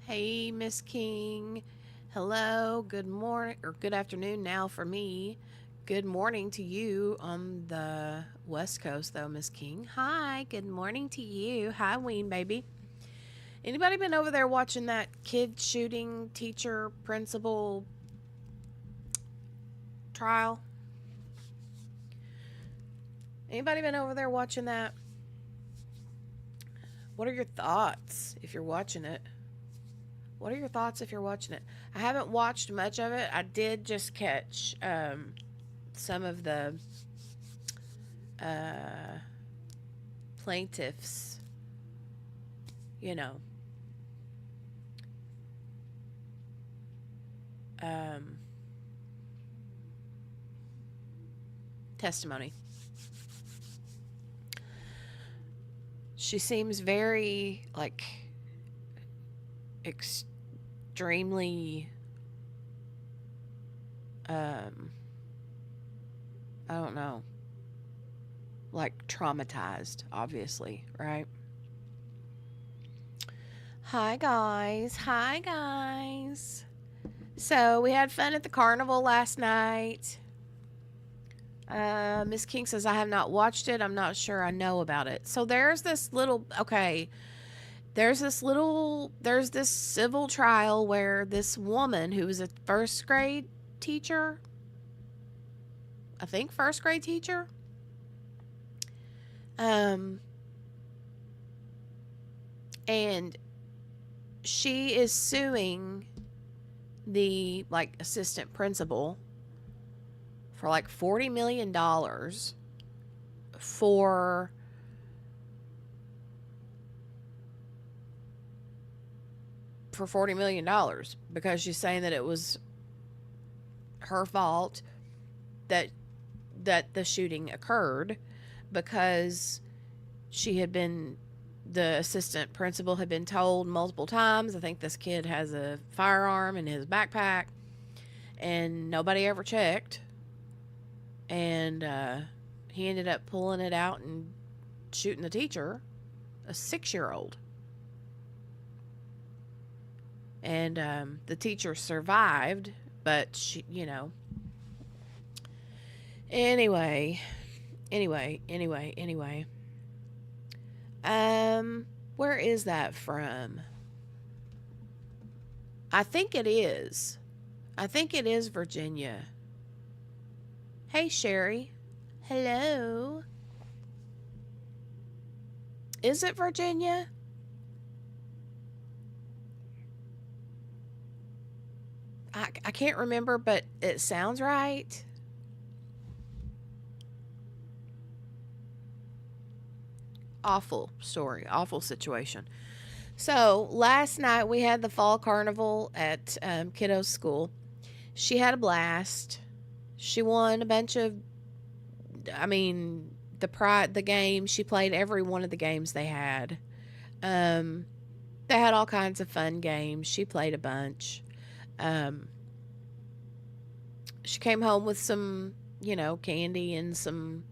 Hey, Miss King. Hello, good morning, or good afternoon now for me. Good morning to you on the West Coast, though, Miss King. Hi, good morning to you. Hi, Ween, baby. Anybody been over there watching that kid shooting teacher principal trial? Anybody been over there watching that? What are your thoughts if you're watching it? What are your thoughts if you're watching it? I haven't watched much of it. I did just catch some of the uh, plaintiffs, you know, um, testimony. She seems very, like, extremely, um, I don't know, like traumatized, obviously, right? Hi, guys. Hi, guys. So, we had fun at the carnival last night. Miss King says, I have not watched it. I'm not sure I know about it. So, there's this civil trial where this woman who was a first grade teacher, I think first grade teacher, um, and she is suing the like assistant principal for like $40 million for $40 million because she's saying that it was her fault that the shooting occurred because she had been the assistant principal had been told multiple times, I think this kid has a firearm in his backpack, and nobody ever checked, and he ended up pulling it out and shooting the teacher, a 6-year-old. And the teacher survived, but she. Anyway, anyway. Where is that from? I think it is. I think it is Virginia. Hey, Sherry. Hello. Is it Virginia? I can't remember, but it sounds right. Awful story, awful situation. So last night we had the fall carnival at kiddo's school. She had a blast. She won a bunch of, I mean, the game. She played every one of the games they had. Um, they had all kinds of fun games. She played a bunch. Um, she came home with some, candy and some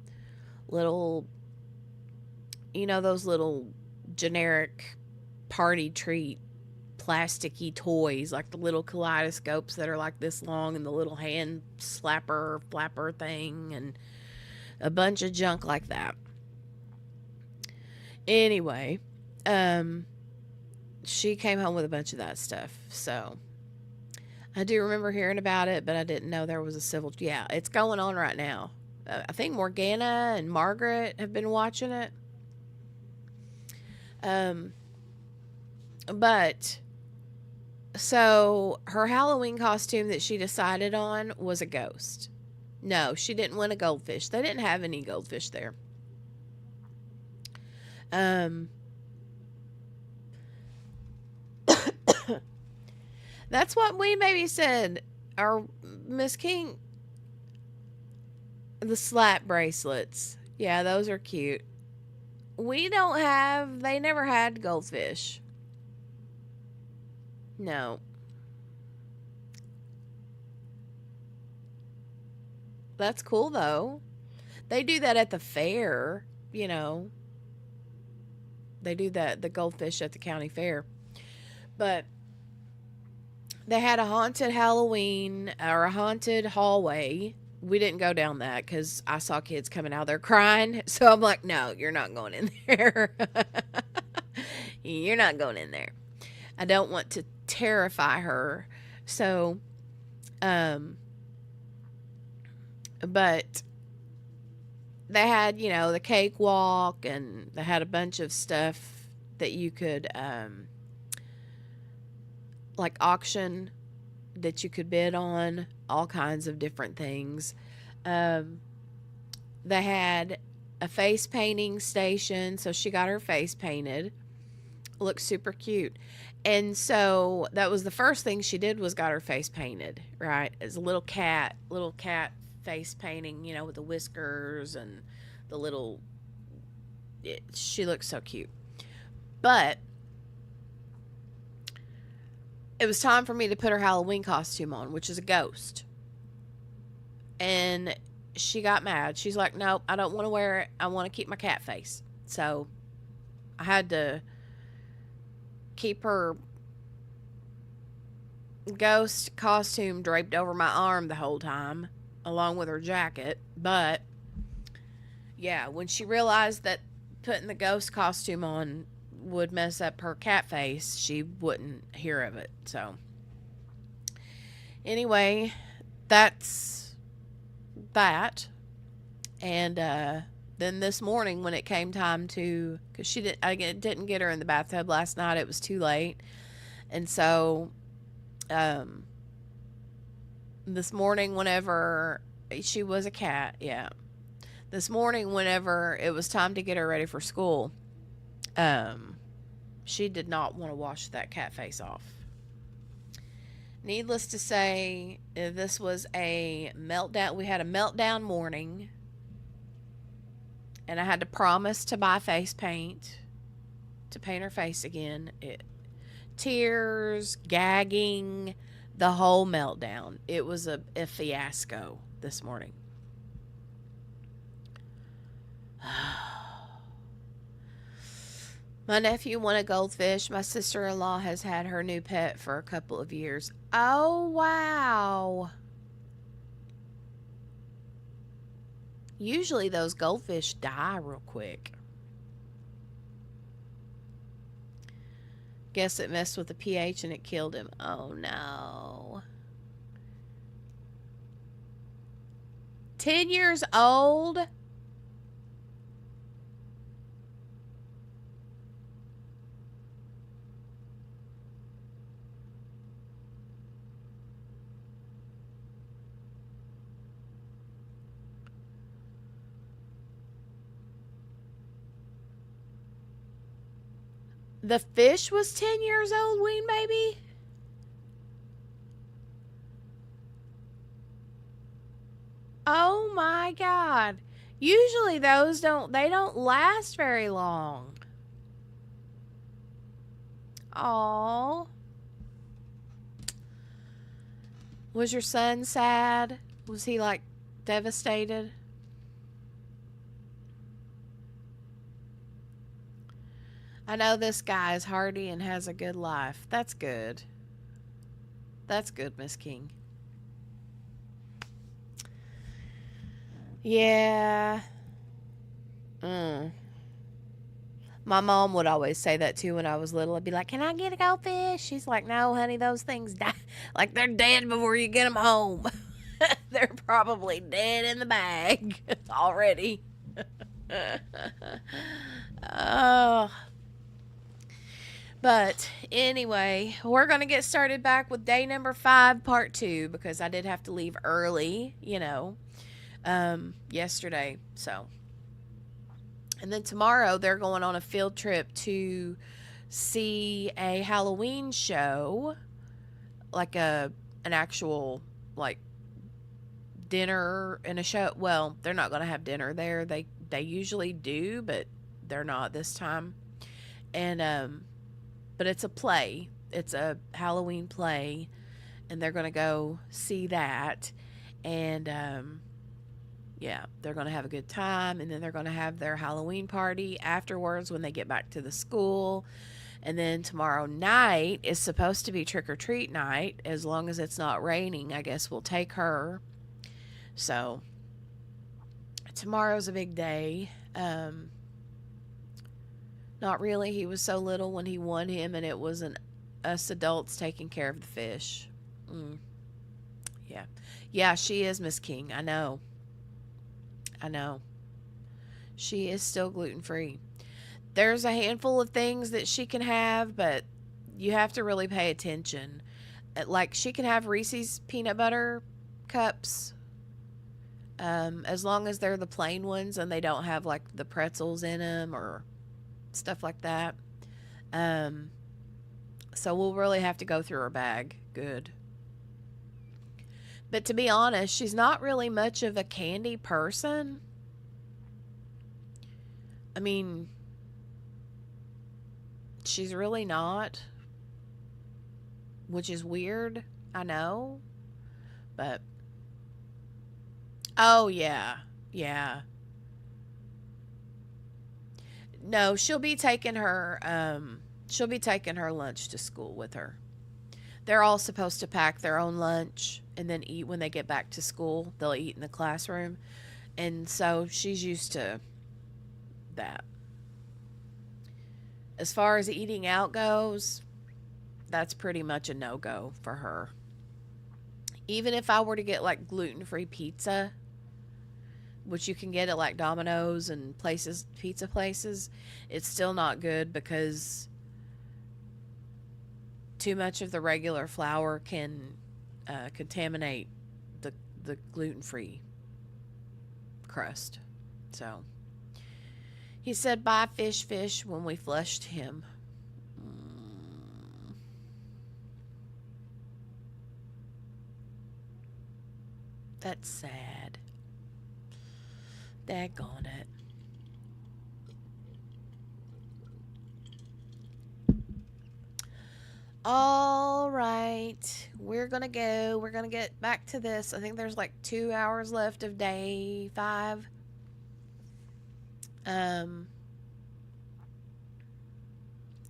little, those little generic party treat plasticky toys, like the little kaleidoscopes that are like this long and the little hand slapper flapper thing and a bunch of junk like that. Anyway, um she came home with a bunch of that stuff. So, I do remember hearing about it, but I didn't know there was a civil. Yeah, it's going on right now. I think Morgana and Margaret have been watching it. Um but So her Halloween costume that she decided on was a ghost. No, she didn't win a goldfish. They didn't have any goldfish there. Um, that's what we maybe said. Our Miss King, the slap bracelets. Yeah, those are cute. We don't have. They never had goldfish. No, that's cool though. They do that at the fair. You know, they do that the goldfish at the county fair. But They had a haunted Halloween or a haunted hallway. We didn't go down that because I saw kids coming out there crying. So I'm like, no, you're not going in there. You're not going in there. I don't want to terrify her. So, um, but they had, the cakewalk, and they had a bunch of stuff that you could, like auction, that you could bid on, all kinds of different things. Um, they had a face painting station, so she got her face painted. Looked super cute. And so that was the first thing she did, was got her face painted, right? As a little cat face painting, with the whiskers and the little, she looks so cute. But it was time for me to put her Halloween costume on, which is a ghost. And she got mad. She's like, nope, I don't want to wear it. I want to keep my cat face. So I had to keep her ghost costume draped over my arm the whole time, along with her jacket. But yeah, when she realized that putting the ghost costume on would mess up her cat face, she wouldn't hear of it. So anyway, that's that. And then this morning, when it came time to, because I didn't get her in the bathtub last night, it was too late. And so this morning, whenever she was a cat, yeah, this morning, whenever it was time to get her ready for school, she did not want to wash that cat face off. Needless to say, this was a meltdown. We had a meltdown morning, and I had to promise to buy face paint to paint her face again. Tears, gagging, the whole meltdown. It was a fiasco this morning. My nephew won a goldfish. My sister-in-law has had her new pet for a couple of years. Oh, wow. Usually those goldfish die real quick. Guess it messed with the pH and it killed him. Oh, no. 10 years old? The fish was 10 years old, Ween Baby? Oh my God. Usually those don't last very long. Oh. Was your son sad? Was he like devastated? I know this guy is hardy and has a good life. That's good. That's good, Miss King. Yeah. My mom would always say that too when I was little. I'd be like, "Can I get a goldfish?" She's like, "No, honey, those things die. Like they're dead before you get them home. They're probably dead in the bag already." Oh. But anyway, we're going to get started back with day number 5, part 2, because I did have to leave early, yesterday. So, and then tomorrow they're going on a field trip to see a Halloween show, like an actual like dinner and a show. Well, they're not going to have dinner there. They usually do, but they're not this time. And but it's a play. It's a Halloween play, and they're going to go see that. And yeah, they're going to have a good time, and then they're going to have their Halloween party afterwards when they get back to the school. And then tomorrow night is supposed to be trick or treat night. As long as it's not raining, I guess we'll take her. So tomorrow's a big day. Not really. He was so little when he won him, and it was us adults taking care of the fish. Yeah. Yeah, she is Miss King. I know. I know. She is still gluten-free. There's a handful of things that she can have, but you have to really pay attention. Like, she can have Reese's peanut butter cups, as long as they're the plain ones and they don't have, like, the pretzels in them or stuff like that. So we'll really have to go through her bag. Good. But to be honest, she's not really much of a candy person. I mean, she's really not, which is weird, I know, but oh yeah, yeah. No, she'll be taking her lunch to school with her. They're all supposed to pack their own lunch and then eat when they get back to school. They'll eat in the classroom. And so she's used to that. As far as eating out goes, that's pretty much a no-go for her. Even if I were to get like gluten-free pizza, which you can get at like Domino's and pizza places, it's still not good because too much of the regular flour can contaminate the gluten-free crust. So he said, "Bye, fish," when we flushed him. That's sad. Daggone it. All right. We're going to go. We're going to get back to this. I think there's like 2 hours left of day 5.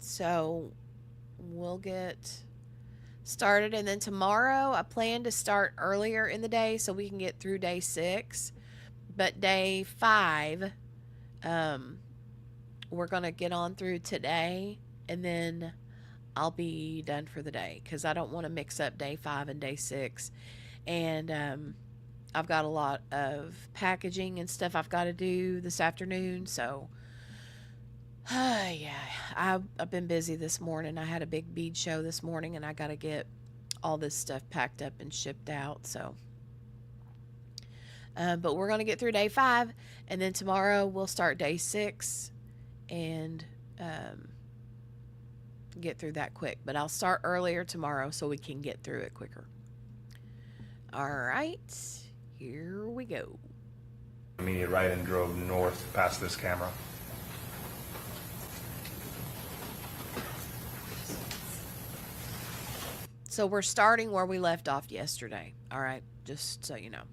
So we'll get started, and then tomorrow I plan to start earlier in the day so we can get through day 6. But day 5, we're going to get on through today, and then I'll be done for the day because I don't want to mix up day 5 and day 6. And I've got a lot of packaging and stuff I've got to do this afternoon. So, yeah, I've been busy this morning. I had a big bead show this morning, and I got to get all this stuff packed up and shipped out. So, but we're going to get through day 5, and then tomorrow we'll start day 6 and get through that quick. But I'll start earlier tomorrow so we can get through it quicker. All right, here we go. Immediate right and drove north past this camera. So we're starting where we left off yesterday. All right, just so you know.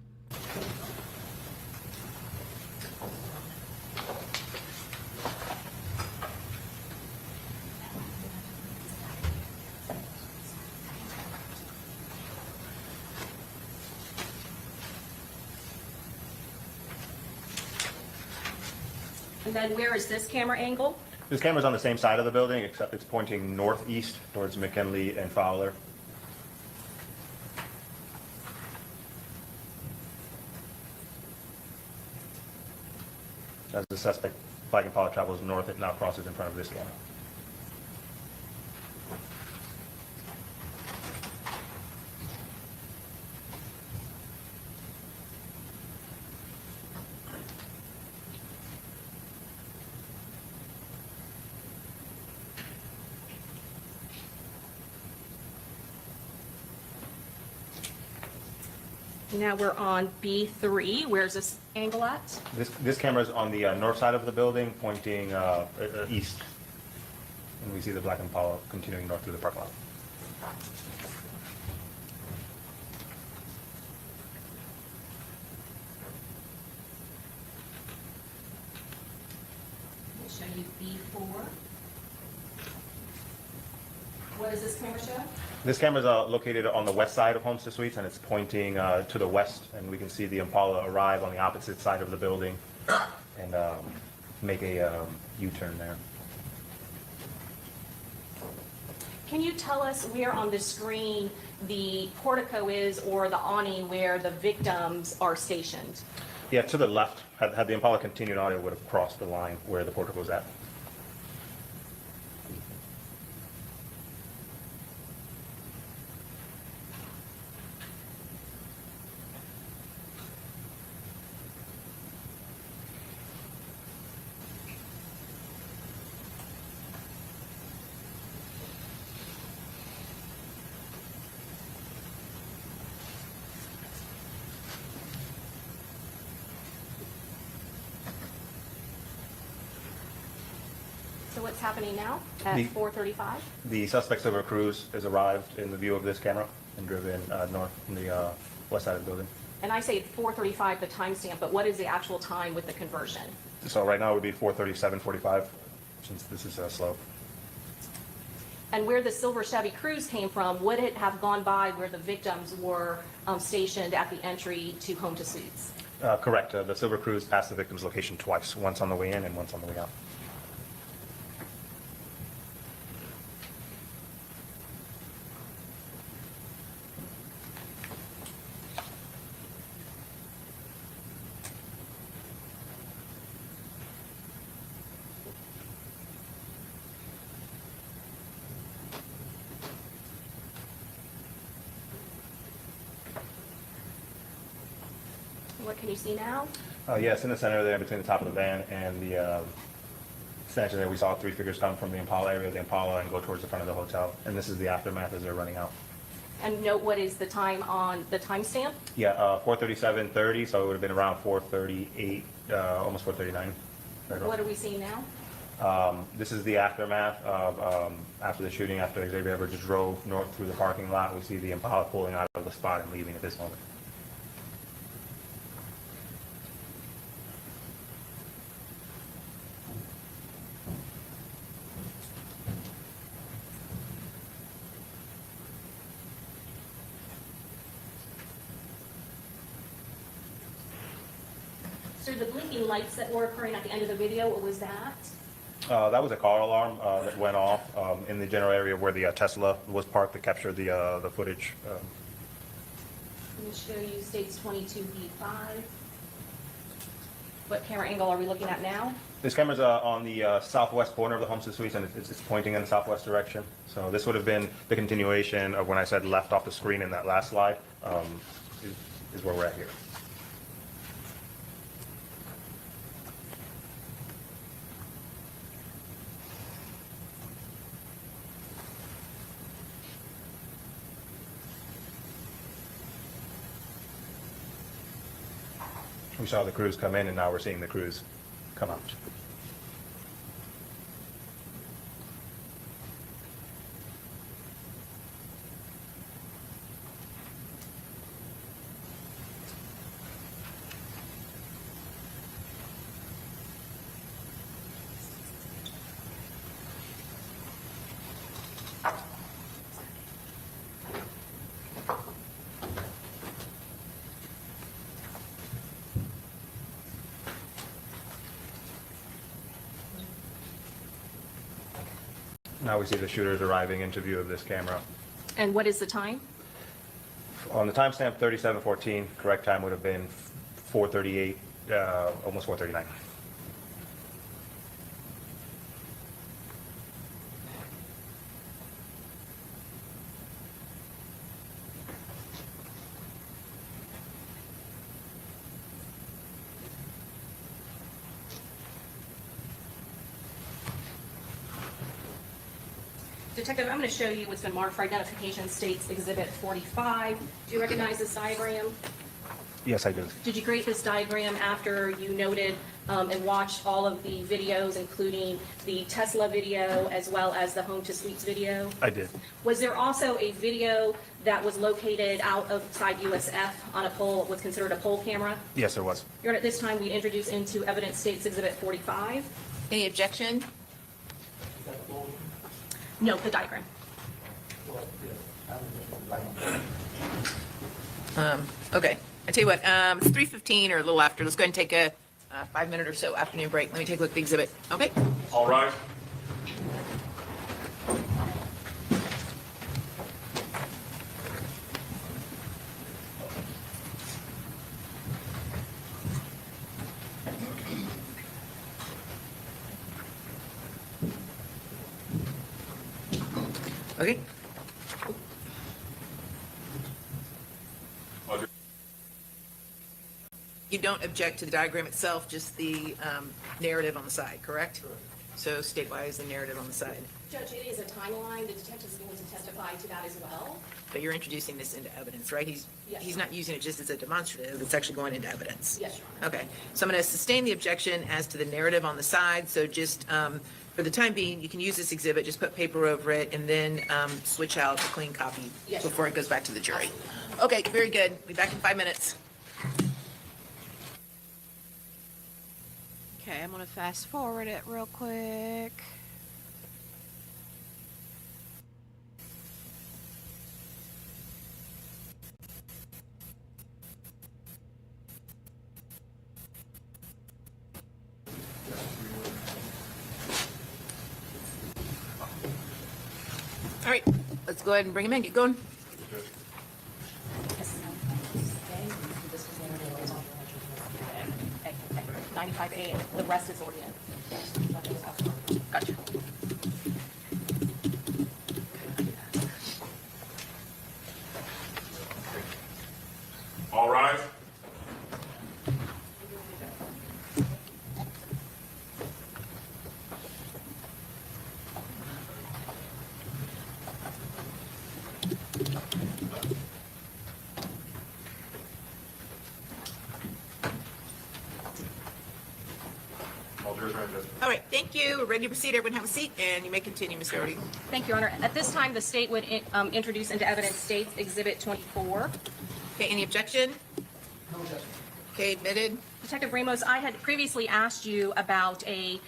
And then where is this camera angle? This camera's on the same side of the building, except it's pointing northeast towards McKinley and Fowler. As the suspect Flag and Pollock travels north, it now crosses in front of this camera. Now we're on B3. Where's this angle at? This camera's on the north side of the building, pointing east. And we see the Black and Pollock continuing north through the parking lot. We'll show you B4. What does this camera show? This camera is located on the west side of Homestead Suites, and it's pointing to the west, and we can see the Impala arrive on the opposite side of the building and make a U-turn there. Can you tell us where on the screen the portico is or the awning where the victims are stationed? Yeah, to the left. Had the Impala continued on, it would have crossed the line where the portico was at. So what's happening now at The- 4:35? The suspect Silver Cruise has arrived in the view of this camera and driven north from the west side of the building. And I say 4:35, the timestamp, but what is the actual time with the conversion? So right now it would be 4:37:45, since this is slow. And where the silver Chevy Cruze came from, would it have gone by where the victims were stationed at the entry to Home to Suites? Correct. The Silver Cruise passed the victim's location twice, once on the way in and once on the way out. What can you see now? Yes, in the center there, between the top of the van and the center there, we saw three figures come from the Impala area of the Impala and go towards the front of the hotel. And this is the aftermath as they're running out. And note what is the time on the timestamp? Yeah, 4:37:30, so it would have been around 4:38, almost 4:39. What are we seeing now? This is the aftermath of after the shooting, after Xavier Everett drove north through the parking lot. We see the Impala pulling out of the spot and leaving at this moment. So the blinking lights that were occurring at the end of the video, what was that? That was a car alarm that went off in the general area where the Tesla was parked that captured the footage. Let me show you states 22B5. What camera angle are we looking at now? This camera's on the southwest corner of the Homestead Suites, and it's pointing in the southwest direction. So this would have been the continuation of when I said left off the screen in that last slide, is where we're at here. We saw the Cruise come in, and now we're seeing the Cruise come out. Now we see the shooters arriving into view of this camera. And what is the time? On the timestamp 37:14, correct time would have been 4:38, almost 4:39. Detective, I'm going to show you what's been marked for identification, states Exhibit 45. Do you recognize this diagram? Yes, I do. Did you create this diagram after you noted and watched all of the videos, including the Tesla video as well as the Home to Suites video? I did. Was there also a video that was located outside USF on a pole, what's considered a pole camera? Yes, there was. Your Honor, at this time, we introduce into evidence states Exhibit 45. Any objection? No, the diagram. Okay, I tell you what, it's 3:15 or a little after. Let's go ahead and take a 5-minute or so afternoon break. Let me take a look at the exhibit. Okay? All rise. Okay. You don't object to the diagram itself, just the narrative on the side, correct? So state why is the narrative on the side? Judge, it is a timeline. The detective is going to testify to that as well. But you're introducing this into evidence, right? Yes. He's not using it just as a demonstrative, it's actually going into evidence. Yes, Your Honor. Okay, so I'm going to sustain the objection as to the narrative on the side, so just, for the time being, you can use this exhibit, just put paper over it, and then switch out a clean copy Yes. before it goes back to the jury. Okay, very good. Be back in 5 minutes. Okay, I'm gonna fast forward it real quick. All right, let's go ahead and bring him in, get going. 95A, the rest is ordinance. Gotcha. All rise. All right, thank you. We're ready to proceed. Everyone have a seat, and you may continue, Ms. Doherty. Thank you, Your Honor. At this time, the state would introduce into evidence State's Exhibit 24. Okay, any objection? No objection. Okay, admitted. Detective Ramos, I had previously asked you about a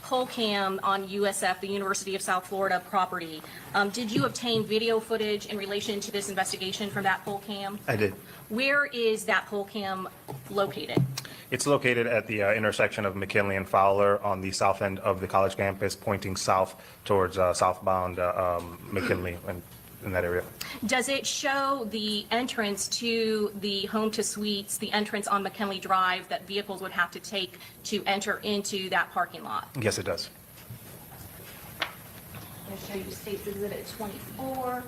poll cam on USF, the University of South Florida property. Did you obtain video footage in relation to this investigation from that poll cam? I did. Where is that poll cam located? It's located at the intersection of McKinley and Fowler on the south end of the college campus, pointing south towards southbound McKinley and in that area. Does it show the entrance to the home to suites, the entrance on McKinley Drive that vehicles would have to take to enter into that parking lot? Yes, it does. I'm going to show you State's Exhibit 24.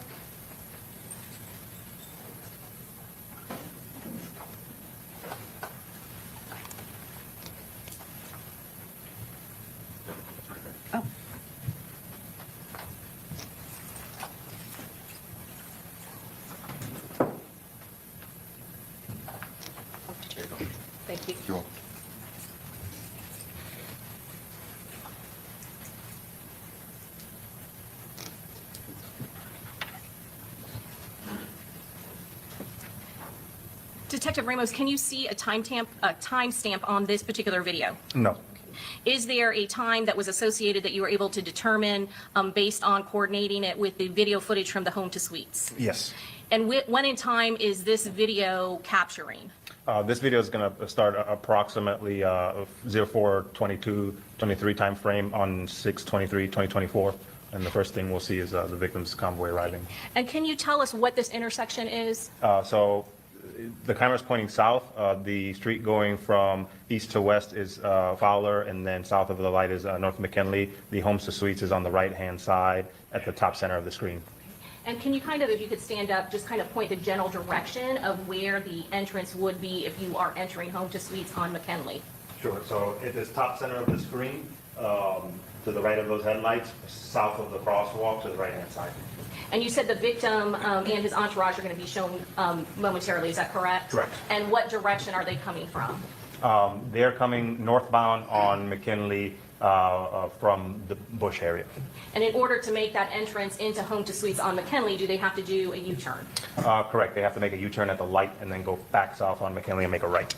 Oh. Thank you. Sure. Detective Ramos, can you see a timestamp on this particular video? No. Is there a time that was associated that you were able to determine based on coordinating it with the video footage from the home to suites? Yes. And when in time is this video capturing? This video is going to start approximately 04/22/23 time frame on 6/23/2024. And the first thing we'll see is the victim's convoy arriving. And can you tell us what this intersection is? So the camera's pointing south. The street going from east to west is Fowler, and then south of the light is North McKinley. The homes to suites is on the right-hand side at the top center of the screen. And can you kind of, if you could stand up, just kind of point the general direction of where the entrance would be if you are entering home to suites on McKinley? Sure. So it is top center of the screen, to the right of those headlights, south of the crosswalk to the right-hand side. And you said the victim and his entourage are going to be shown momentarily, is that correct? Correct. And what direction are they coming from? They're coming northbound on McKinley from the Bush area. And in order to make that entrance into home to suites on McKinley, do they have to do a U-turn? Correct. They have to make a U-turn at the light and then go back south on McKinley and make a right.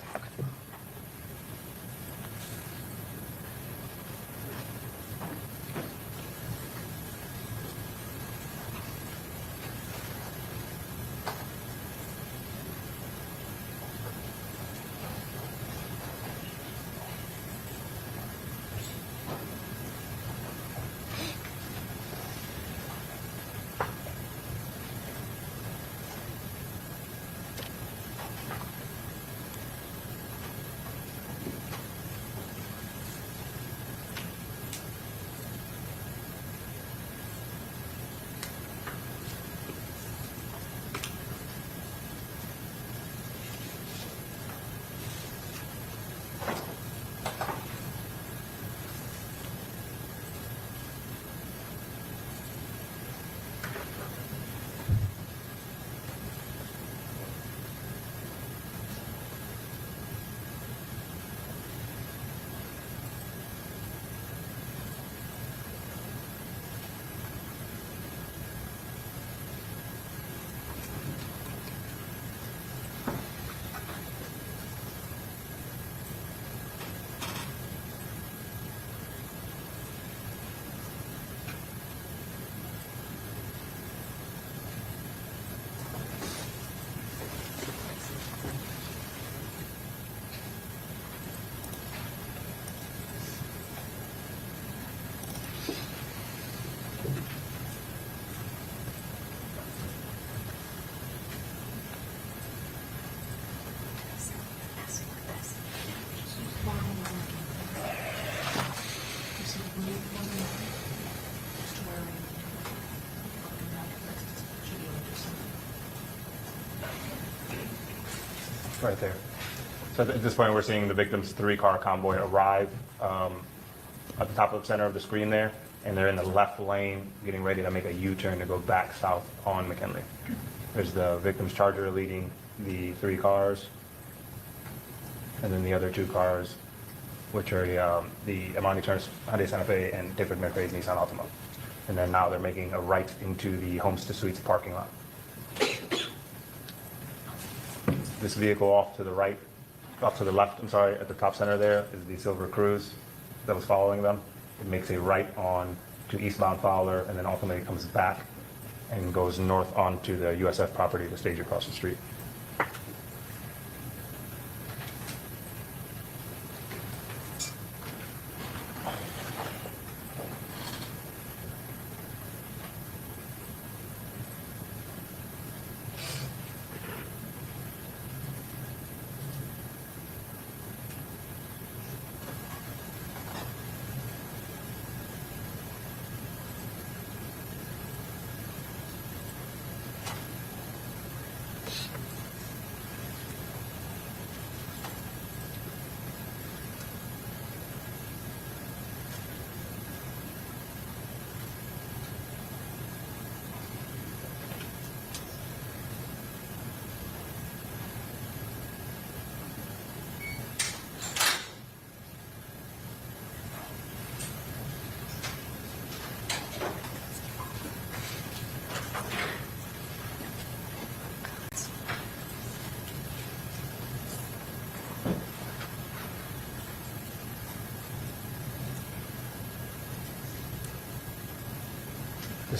Right there. So at this point, we're seeing the victim's 3-car convoy arrive at the top of the center of the screen there, and they're in the left lane, getting ready to make a U-turn to go back south on McKinley. There's the victim's Charger leading the 3 cars, and then the other 2 cars, which are the Amani Turner's Hyundai Santa Fe and David McRae's Nissan Altima. And then now they're making a right into the Homes to Suites parking lot. This vehicle off to the right, off to the left, I'm sorry, at the top center there is the Silver Cruise that was following them. It makes a right on to eastbound Fowler and then ultimately comes back and goes north onto the USF property, the stage across the street.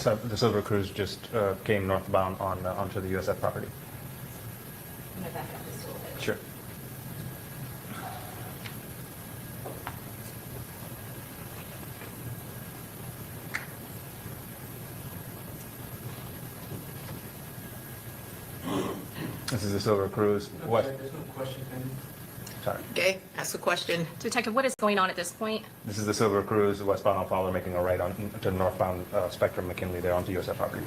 The Silver Cruise just came northbound onto the USF property. I'm gonna back up just a little bit. Sure. This is the Silver Cruise. What? There's no question pending. Sorry. Okay, ask a question. Detective, what is going on at this point? This is the Silver Cruise, westbound on Fowler, making a right on to northbound Spectrum McKinley there onto USF property.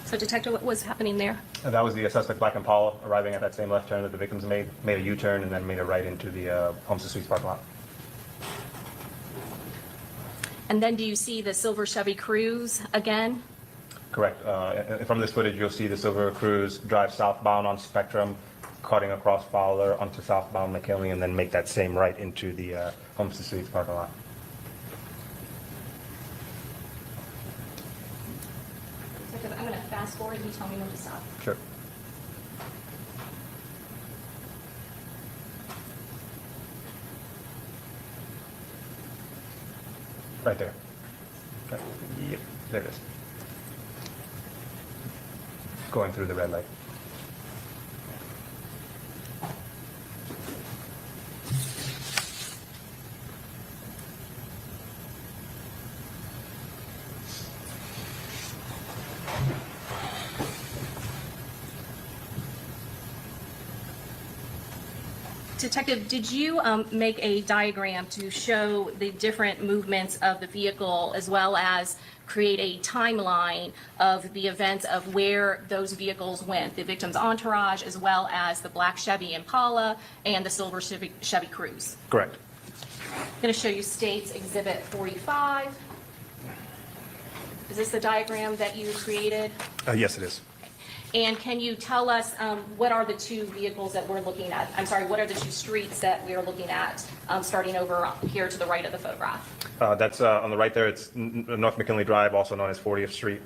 So Detective, what was happening there? And that was the suspect Black Impala arriving at that same left turn that the victims made a U-turn and then made a right into the Homes to Suites parking lot. And then do you see the silver Chevy Cruze again? Correct. From this footage, you'll see the Silver Cruise drive southbound on Spectrum, cutting across Fowler onto southbound McKinley, and then make that same right into the Homes to Suites parking lot. Detective, I'm going to fast forward. You tell me when to stop. Sure. Right there. Okay. Yep, there it is. Going through the red light. Detective, did you make a diagram to show the different movements of the vehicle as well as create a timeline of the events of where those vehicles went, the victim's entourage as well as the black Chevy Impala and the silver Chevy Cruze? Correct. I'm going to show you State's Exhibit 45. Is this the diagram that you created? Yes, it is. And can you tell us what are the two vehicles that we're looking at? I'm sorry, what are the two streets that we are looking at, starting over here to the right of the photograph? That's on the right there. It's North McKinley Drive, also known as 40th Street,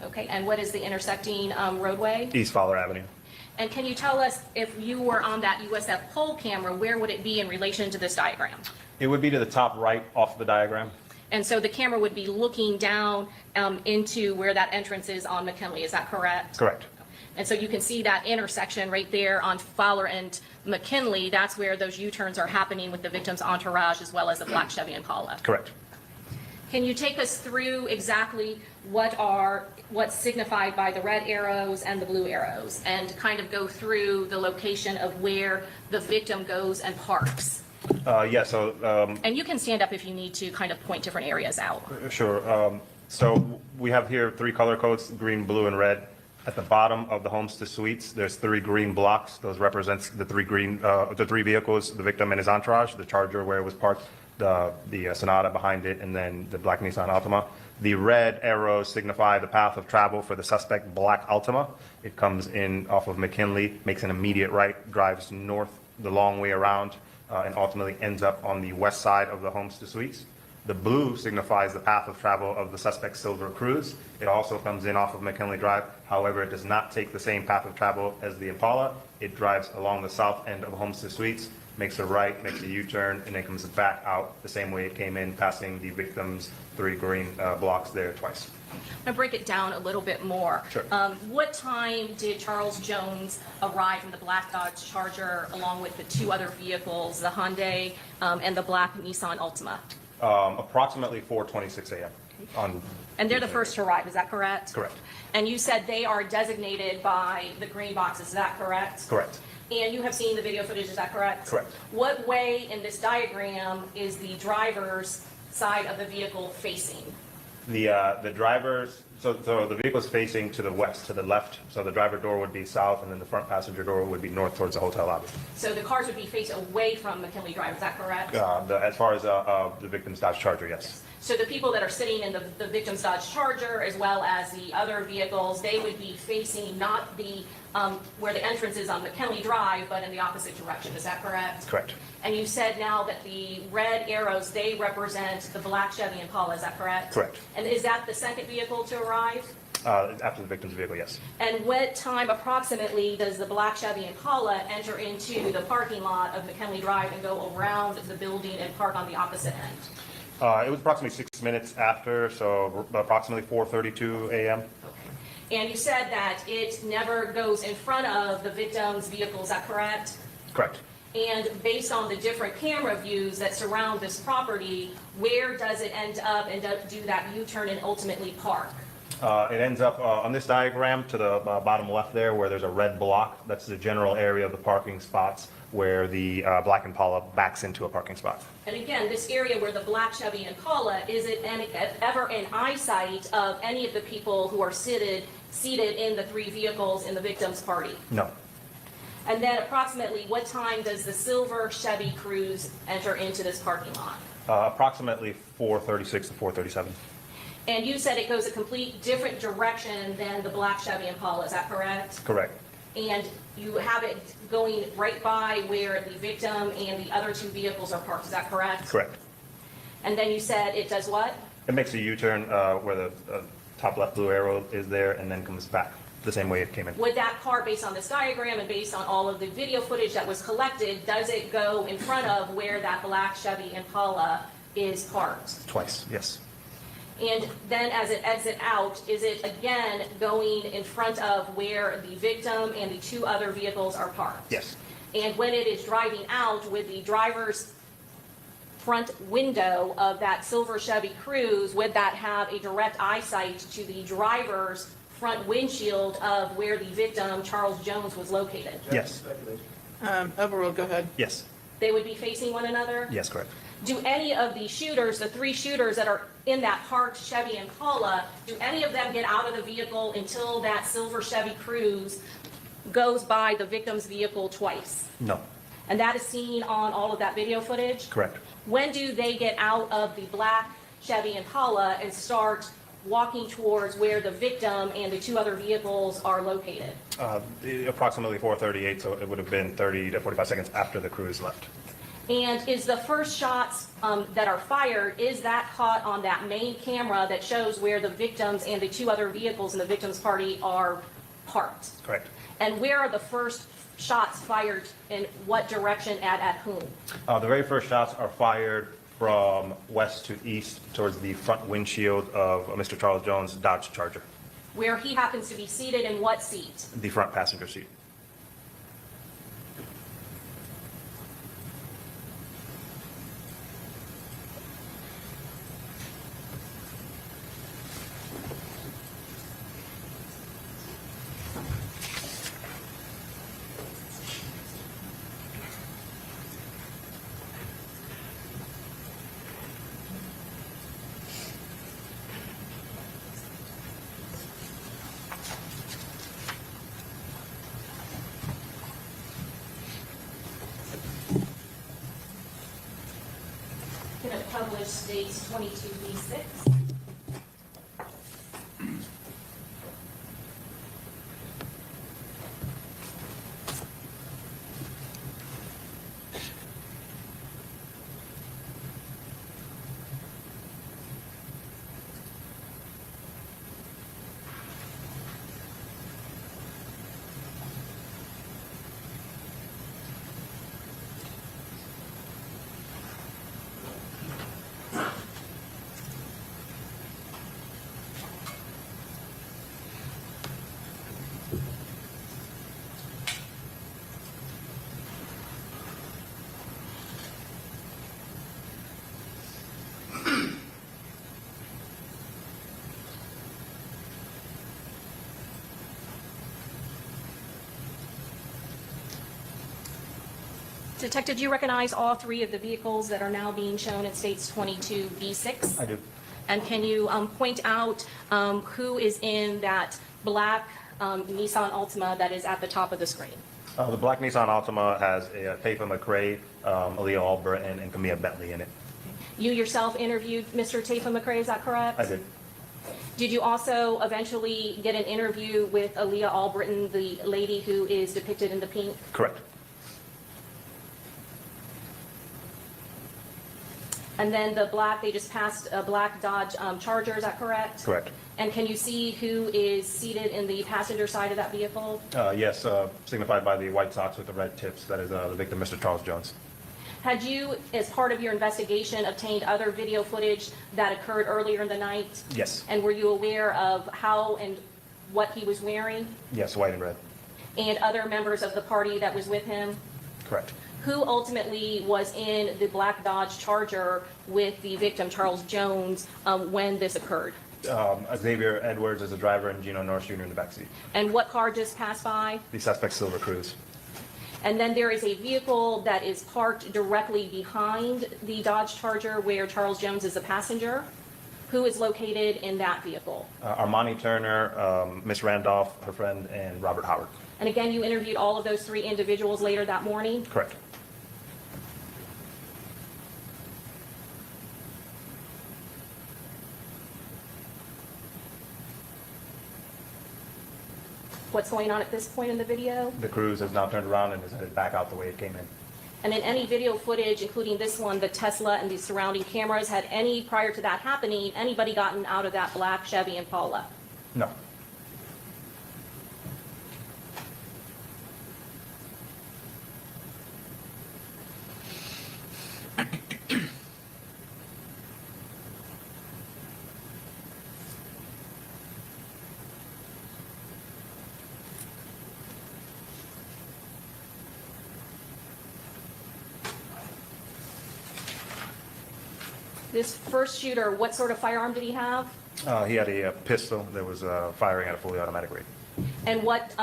Okay, and what is the intersecting roadway? East Fowler Avenue. And can you tell us if you were on that USF poll camera, where would it be in relation to this diagram? It would be to the top right off the diagram. And so the camera would be looking down into where that entrance is on McKinley, is that correct? Correct. And so you can see that intersection right there on Fowler and McKinley. That's where those U-turns are happening with the victim's entourage as well as the black Chevy Impala. Correct. Can you take us through exactly what's signified by the red arrows and the blue arrows and kind of go through the location of where the victim goes and parks? Yeah, so And you can stand up if you need to kind of point different areas out. sure. So we have here 3 color codes, green, blue, and red. At the bottom of the homes to suites, there's 3 green blocks. Those represents the 3 vehicles, the victim and his entourage, the Charger where it was parked, the Sonata behind it, and then the black Nissan Altima. The red arrows signify the path of travel for the suspect black Altima. It comes in off of McKinley, makes an immediate right, drives north the long way around, and ultimately ends up on the west side of the homes to suites. The blue signifies the path of travel of the suspect's silver Cruze. It also comes in off of McKinley Drive. However, it does not take the same path of travel as the Impala. It drives along the south end of homes to suites, makes a right, makes a U-turn, and then comes back out the same way it came in, passing the victim's 3 green blocks there twice. I'm going to break it down a little bit more. Sure. What time did Charles Jones arrive in the black Dodge Charger along with the 2 other vehicles, the Hyundai and the black Nissan Altima? Approximately 4:26 a.m. And they're the first to arrive, is that correct? Correct. And you said they are designated by the green boxes, is that correct? Correct. And you have seen the video footage, is that correct? Correct. What way in this diagram is the driver's side of the vehicle facing? The driver's, so the vehicle is facing to the west, to the left. So the driver door would be south, and then the front passenger door would be north towards the hotel lobby. So the cars would be faced away from McKinley Drive, is that correct? As far as the victim's Dodge Charger, yes. So the people that are sitting in the victim's Dodge Charger as well as the other vehicles, they would be facing not the, where the entrance is on McKinley Drive, but in the opposite direction, is that correct? Correct. And you said now that the red arrows, they represent the black Chevy Impala, is that correct? Correct. And is that the second vehicle to arrive? After the victim's vehicle, yes. And what time approximately does the black Chevy Impala enter into the parking lot of McKinley Drive and go around the building and park on the opposite end? It was approximately 6 minutes after, so approximately 4:32 a.m. Okay. And you said that it never goes in front of the victim's vehicle, is that correct? Correct. And based on the different camera views that surround this property, where does it end up and do that U-turn and ultimately park? It ends up on this diagram to the bottom left there where there's a red block. That's the general area of the parking spots where the black Impala backs into a parking spot. And again, this area where the black Chevy Impala, is it ever in eyesight of any of the people who are seated in the 3 vehicles in the victim's party? No. And then approximately what time does the silver Chevy Cruze enter into this parking lot? Approximately 4:36 to 4:37. And you said it goes a complete different direction than the black Chevy Impala, is that correct? Correct. And you have it going right by where the victim and the other 2 vehicles are parked, is that correct? Correct. And then you said it does what? It makes a U-turn where the top left blue arrow is there and then comes back the same way it came in. Would that car, based on this diagram and based on all of the video footage that was collected, does it go in front of where that black Chevy Impala is parked? Twice, yes. And then as it exits out, is it again going in front of where the victim and the 2 other vehicles are parked? Yes. And when it is driving out with the driver's front window of that silver Chevy Cruze, would that have a direct eyesight to the driver's front windshield of where the victim, Charles Jones, was located? Yes. Overruled, go ahead. Yes. They would be facing one another? Yes, correct. Do any of the shooters, the three shooters that are in that parked Chevy Impala, do any of them get out of the vehicle until that silver Chevy Cruze goes by the victim's vehicle twice? No. And that is seen on all of that video footage? Correct. When do they get out of the black Chevy Impala and start walking towards where the victim and the two other vehicles are located? Approximately 4:38, so it would have been 30 to 45 seconds after the Cruze left. And is the first shots that are fired, is that caught on that main camera that shows where the victims and the two other vehicles in the victim's party are parked? Correct. And where are the first shots fired, in what direction at whom? The very first shots are fired from west to east towards the front windshield of Mr. Charles Jones' Dodge Charger, Where he happens to be seated in what seat? the front passenger seat. Going to publish states 22B6. Detective, do you recognize all three of the vehicles that are now being shown in states 22B6? I do. And can you point out who is in that black Nissan Altima that is at the top of the screen? The black Nissan Altima has a Tafa McRae, Aaliyah Albritton, and Camilla Bentley in it. You yourself interviewed Mr. Tafa McRae, is that correct? I did. Did you also eventually get an interview with Aaliyah Albritton, the lady who is depicted in the pink? Correct. And then the black, they just passed a black Dodge Charger, is that correct? Correct. And can you see who is seated in the passenger side of that vehicle? Yes, signified by the white socks with the red tips. That is the victim, Mr. Charles Jones. Had you, as part of your investigation, obtained other video footage that occurred earlier in the night? Yes. And were you aware of how and what he was wearing? Yes, white and red. And other members of the party that was with him? Correct. Who ultimately was in the black Dodge Charger with the victim, Charles Jones, when this occurred? Xavier Edwards is the driver and Gino Norris Jr. in the backseat. And what car just passed by? The suspect's silver Cruze. And then there is a vehicle that is parked directly behind the Dodge Charger where Charles Jones is a passenger. Who is located in that vehicle? Armani Turner, Miss Randolph, her friend, and Robert Howard. And again, you interviewed all of those three individuals later that morning? Correct. What's going on at this point in the video? The Cruze has now turned around and is headed back out the way it came in. And in any video footage, including this one, the Tesla and the surrounding cameras, had any, prior to that happening, anybody gotten out of that black Chevy Impala? No. This first shooter, what sort of firearm did he have? He had a pistol that was firing at a fully automatic rate. And what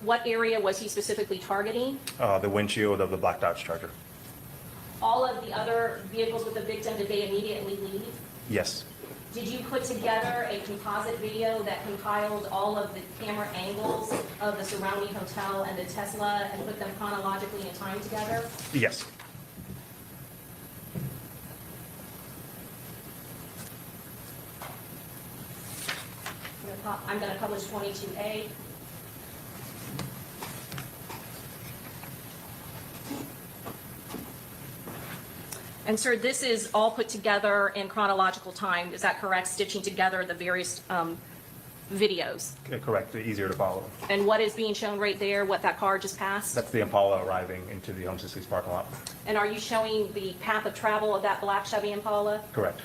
What area was he specifically targeting? The windshield of the black Dodge Charger. All of the other vehicles with the victim, did they immediately leave? Yes. Did you put together a composite video that compiled all of the camera angles of the surrounding hotel and the Tesla and put them chronologically in time together? Yes. I'm going to publish 22A. And sir, this is all put together in chronological time, is that correct? Stitching together the various videos. Correct. Easier to follow. And what is being shown right there, what that car just passed? That's the Impala arriving into the Homestead Suites parking lot. And are you showing the path of travel of that black Chevy Impala? Correct.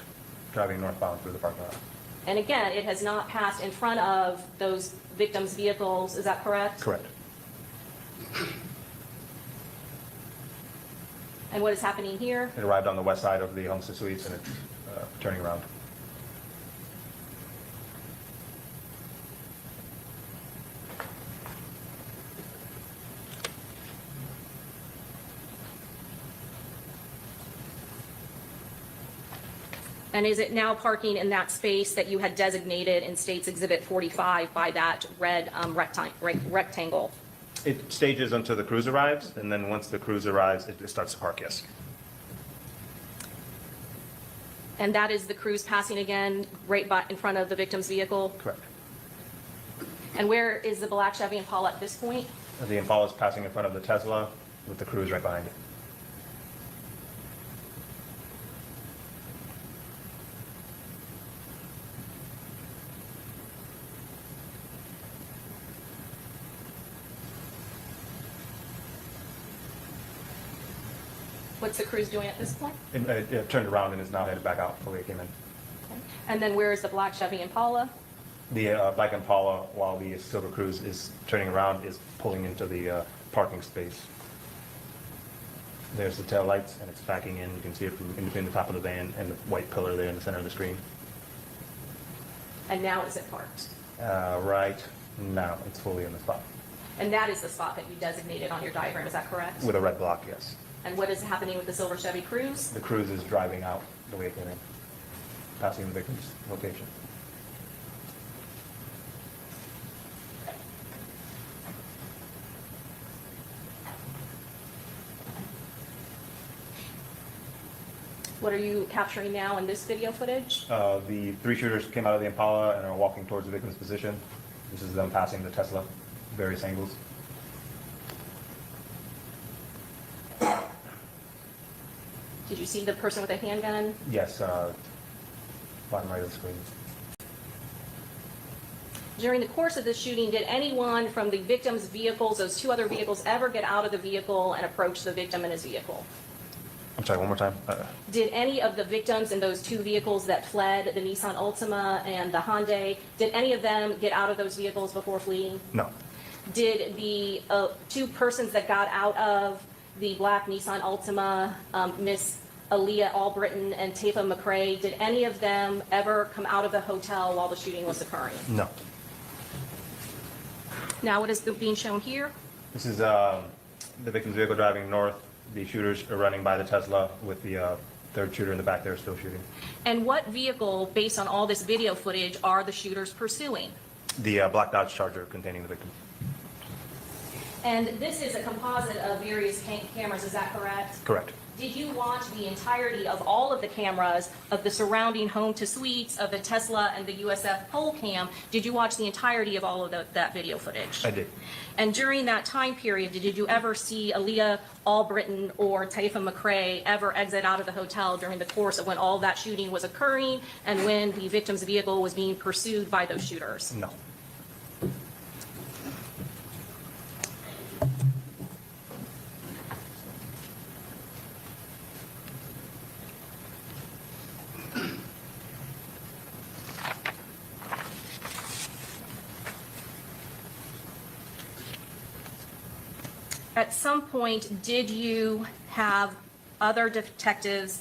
Driving northbound through the parking lot. And again, it has not passed in front of those victims' vehicles, is that correct? Correct. And what is happening here? It arrived on the west side of the Homestead Suites and it's turning around. And is it now parking in that space that you had designated in States Exhibit 45 by that red rectangle? It stages until the cruise arrives, and then once the cruise arrives, it starts to park, yes. And that is the cruise passing again right in front of the victim's vehicle? Correct. And where is the black Chevy Impala at this point? The Impala is passing in front of the Tesla with the cruise right behind it. What's the cruise doing at this point? It turned around and is now headed back out the way it came in. Okay. And then where is the black Chevy Impala? The black Impala, while the Silver Cruise is turning around, is pulling into the parking space. There's the tail lights, and it's backing in. You can see it from in between the top of the van and the white pillar there in the center of the screen. And now is it parked? Right now, it's fully in the spot. And that is the spot that you designated on your diagram, is that correct? With a red block, yes. And what is happening with the silver Chevy Cruise? The cruise is driving out the way it came in, passing the victim's location. What are you capturing now in this video footage? The three shooters came out of the Impala and are walking towards the victim's position. This is them passing the Tesla, various angles. Did you see the person with a handgun? Yes, bottom right of the screen. During the course of this shooting, did anyone from the victim's vehicles, those two other vehicles, ever get out of the vehicle and approach the victim in his vehicle? I'm sorry, one more time. Did any of the victims in those two vehicles that fled, the Nissan Altima and the Hyundai, did any of them get out of those vehicles before fleeing? No. Did the two persons that got out of the black Nissan Altima, Miss Aaliyah Albritton and Tampa McCrae, did any of them ever come out of the hotel while the shooting was occurring? No. Now, what is being shown here? This is the victim's vehicle driving north. The shooters are running by the Tesla with the third shooter in the back there still shooting. And what vehicle, based on all this video footage, are the shooters pursuing? The black Dodge Charger containing the victim. And this is a composite of various cameras, is that correct? Correct. Did you watch the entirety of all of the cameras of the surrounding home to suites, of the Tesla and the USF pole cam? Did you watch the entirety of all of that video footage? I did. And during that time period, did you ever see Aaliyah Albritton or Taifa McCrae ever exit out of the hotel during the course of when all that shooting was occurring and when the victim's vehicle was being pursued by those shooters? No. At some point, did you have other detectives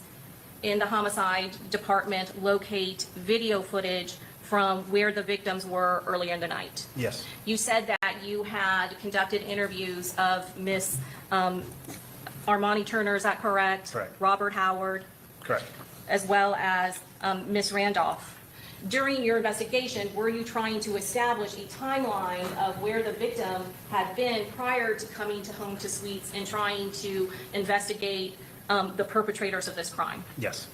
in the homicide department locate video footage from where the victims were earlier in the night? Yes. You said that you had conducted interviews of Miss Armani Turner, is that correct? Correct. Robert Howard, Correct. as well as Miss Randolph. During your investigation, were you trying to establish a timeline of where the victim had been prior to coming to Home to Suites and trying to investigate the perpetrators of this crime? Yes.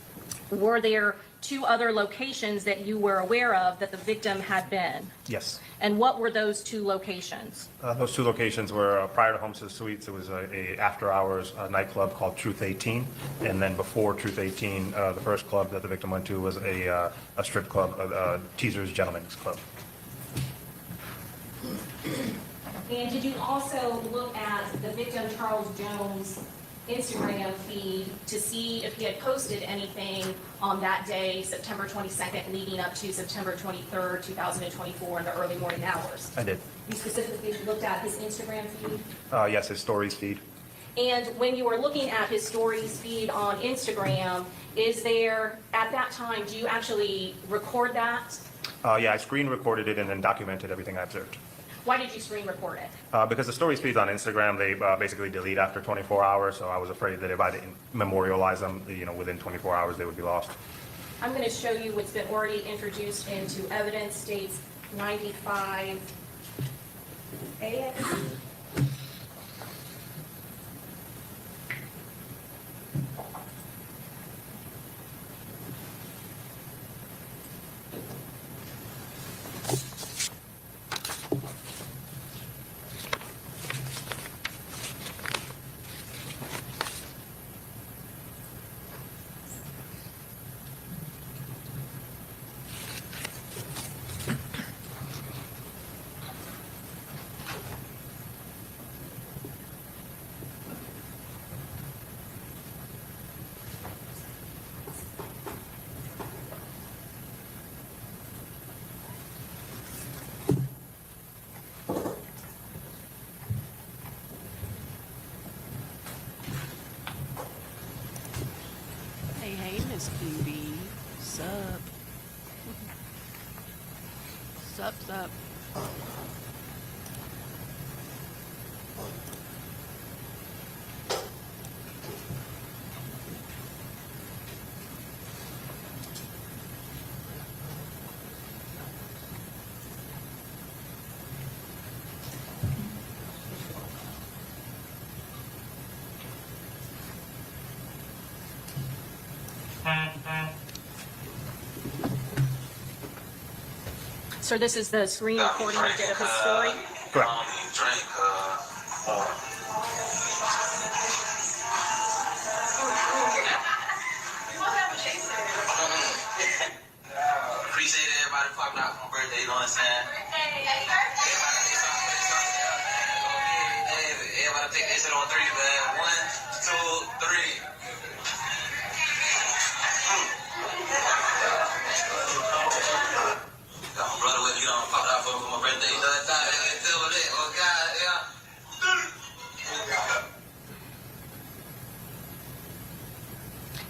Were there 2 other locations that you were aware of that the victim had been? Yes. And what were those 2 locations? Those 2 locations were prior to Homes to the Suites. It was a after-hours nightclub called Truth 18, and then before Truth 18, the first club that the victim went to was a strip club, Teaser's Gentlemen's Club. And did you also look at the victim Charles Jones' Instagram feed to see if he had posted anything on that day, September 22nd, leading up to September 23rd, 2024, in the early morning hours? I did. You specifically looked at his Instagram feed? Yes, his stories feed. And when you were looking at his stories feed on Instagram, is there, at that time, do you actually record that? Yeah, I screen recorded it and then documented everything I observed. Why did you screen record it? Because the stories feeds on Instagram, they basically delete after 24 hours, so I was afraid that if I didn't memorialize them, within 24 hours, they would be lost. I'm going to show you what's been already introduced into evidence, states 95A. Hey, Miss Cutie. Sup? Sup? So this is the screen recording you did of his story? Correct. Appreciate everybody popping out for my birthday, you know what I'm saying? Everybody take this shit on 3, man. 1, 2, 3. Got my brother with me, popped out for my birthday, you know what I'm saying? Oh, God, yeah.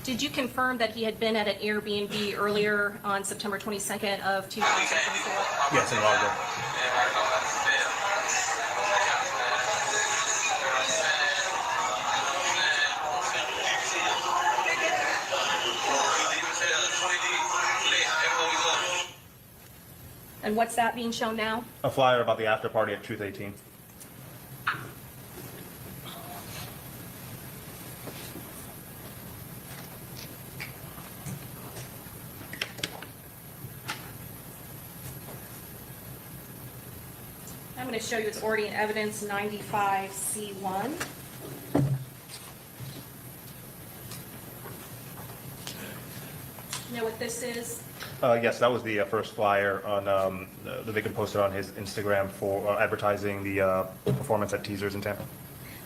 Did you confirm that he had been at an Airbnb earlier on September 22nd of 2024? Yes, and logged in. And what's that being shown now? A flyer about the after party at Truth 18. I'm going to show you it's already in evidence 95C1. You know what this is? Yes, that was the first flyer on the victim posted on his Instagram for advertising the performance at Teasers in Tampa.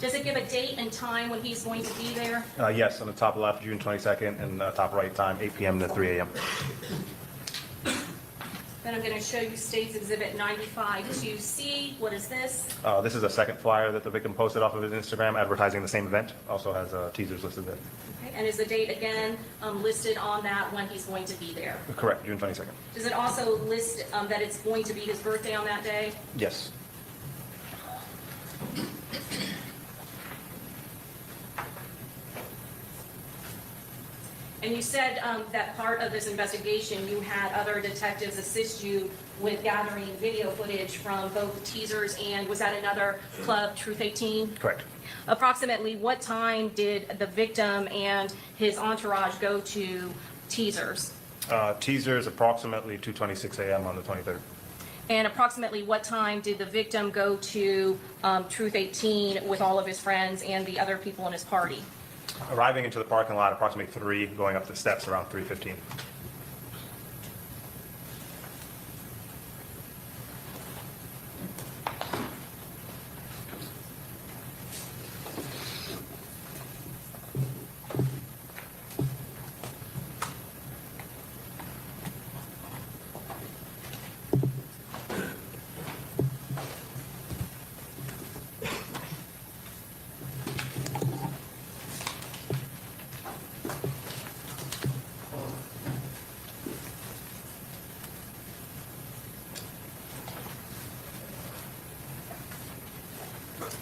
Does it give a date and time when he's going to be there? Yes, on the top left, June 22nd, and top right time, 8 p.m. to 3 a.m. Then I'm going to show you State's Exhibit 95-2C. What is this? This is a second flyer that the victim posted off of his Instagram advertising the same event. Also has Teasers listed there. Okay. And is the date again listed on that when he's going to be there? Correct, June 22nd. Does it also list that it's going to be his birthday on that day? Yes. And you said that part of this investigation, you had other detectives assist you with gathering video footage from both Teasers and, was that another club, Truth 18? Correct. Approximately what time did the victim and his entourage go to Teasers? Teasers approximately 2:26 a.m. on the 23rd. And approximately what time did the victim go to Truth 18 with all of his friends and the other people in his party? Arriving into the parking lot approximately 3, going up the steps around 3:15.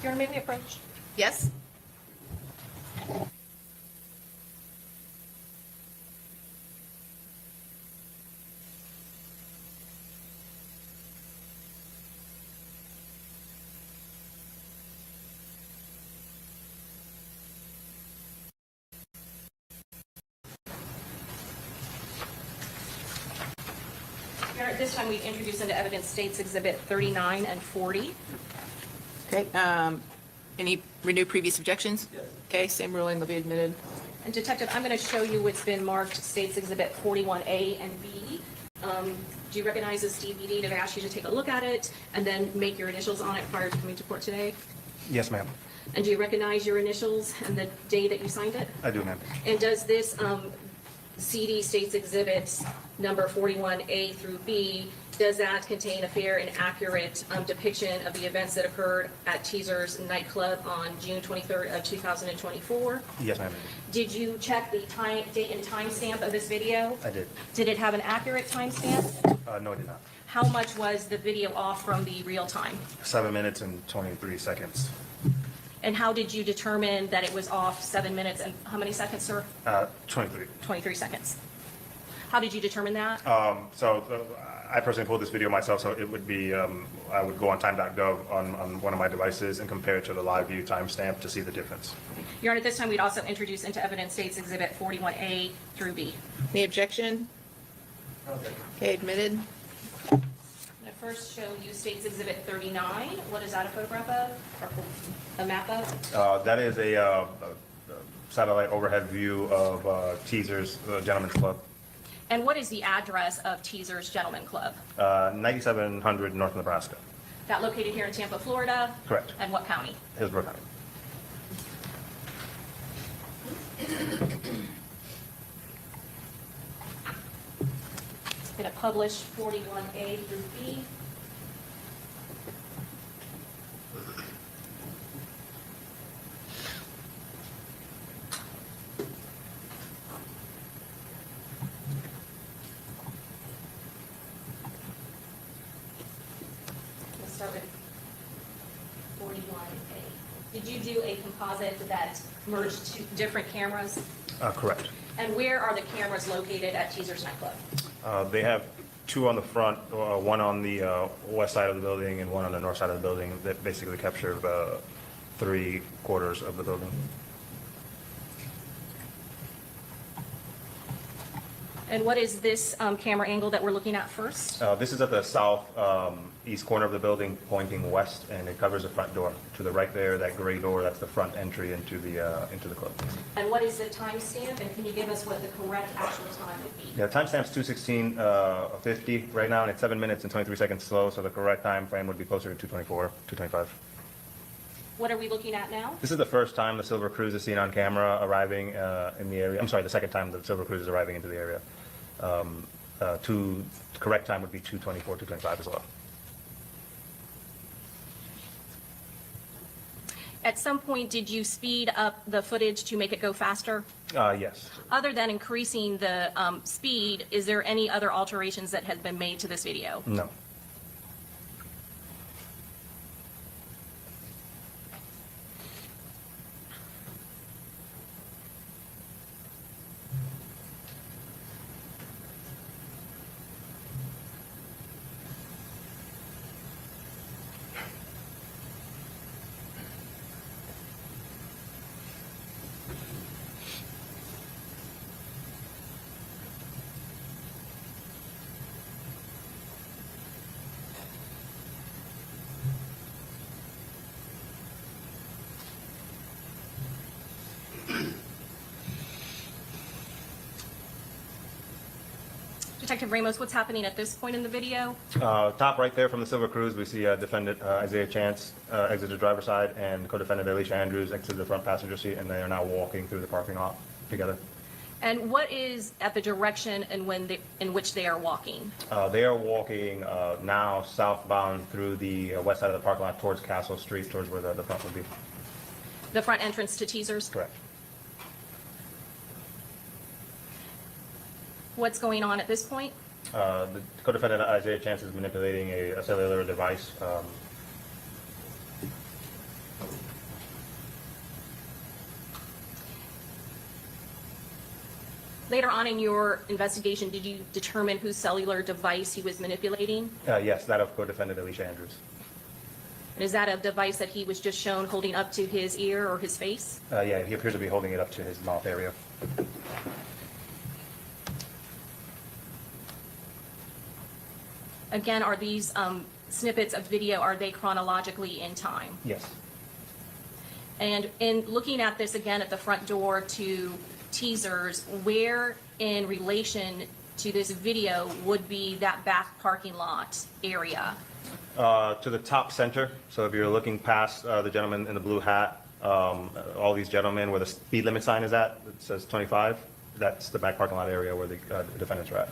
You want to make the approach? Yes? Your Honor, at this time, we've introduced into evidence States Exhibit 39 and 40. Okay, any renewed previous objections? Yes. Okay, same ruling, they'll be admitted. And Detective, I'm going to show you what's been marked States Exhibit 41A and B. Do you recognize this DVD? Did I ask you to take a look at it and then make your initials on it prior to coming to court today? Yes, ma'am. And do you recognize your initials and the day that you signed it? I do, ma'am. And does this CD States Exhibits number 41A through B, does that contain a fair and accurate depiction of the events that occurred at Teasers nightclub on June 23rd of 2024? Yes, ma'am. Did you check the time, date and timestamp of this video? I did. Did it have an accurate timestamp? No, I did not. How much was the video off from the real time? 7 minutes and 23 seconds. And how did you determine that it was off 7 minutes and how many seconds, sir? 23. 23 seconds. How did you determine that? I personally pulled this video myself, so it would be, I would go on time.gov on one of my devices and compare it to the live view timestamp to see the difference. Your Honor, at this time, we'd also introduce into evidence States Exhibit 41A through B. Any objection? Okay, admitted. I'm going to first show you States Exhibit 39. What is that a photograph of, or a map of? That is a satellite overhead view of Teasers Gentlemen's Club, And what is the address of Teasers Gentlemen Club? 9700 North Nebraska. That located here in Tampa, Florida? Correct. And what county? Hillsborough County. It's going to publish 41A through B. We'll start with 41A. Did you do a composite that merged two different cameras? Correct. And where are the cameras located at Teasers nightclub? They have two on the front, one on the west side of the building and one on the north side of the building that basically capture 3/4 of the building. And what is this camera angle that we're looking at first? This is at the south east corner of the building pointing west, and it covers the front door. To the right there, that gray door, that's the front entry into the club. And what is the timestamp? And can you give us what the correct actual time would be? Yeah, timestamp's 2:16:50 right now, and it's 7 minutes and 23 seconds slow, so the correct time frame would be closer to 2:24, 2:25. What are we looking at now? This is the first time the Silver Cruise is seen on camera arriving in the area. I'm sorry, the second time the Silver Cruise is arriving into the area. The correct time would be 2:24, 2:25 as well. At some point, did you speed up the footage to make it go faster? Yes. Other than increasing the speed, is there any other alterations that have been made to this video? No. Detective Ramos, what's happening at this point in the video? Top right there from the Silver Cruise, we see defendant Isaiah Chance exit the driver's side and co-defendant Alicia Andrews exit the front passenger seat, and they are now walking through the parking lot together. And what is at the direction and in which they are walking? They are walking now southbound through the west side of the parking lot towards Castle Street, towards where the front would be. The front entrance to Teasers? Correct. What's going on at this point? The co-defendant Isaiah Chance is manipulating a cellular device. Later on in your investigation, did you determine whose cellular device he was manipulating? Yes, that of co-defendant Alicia Andrews. And is that a device that he was just shown holding up to his ear or his face? Yeah, he appears to be holding it up to his mouth area. Again, are these snippets of video, are they chronologically in time? Yes. And in looking at this again at the front door to Teasers, where in relation to this video would be that back parking lot area? To the top center. So if you're looking past the gentleman in the blue hat, all these gentlemen where the speed limit sign is at, it says 25, that's the back parking lot area where the defendants are at.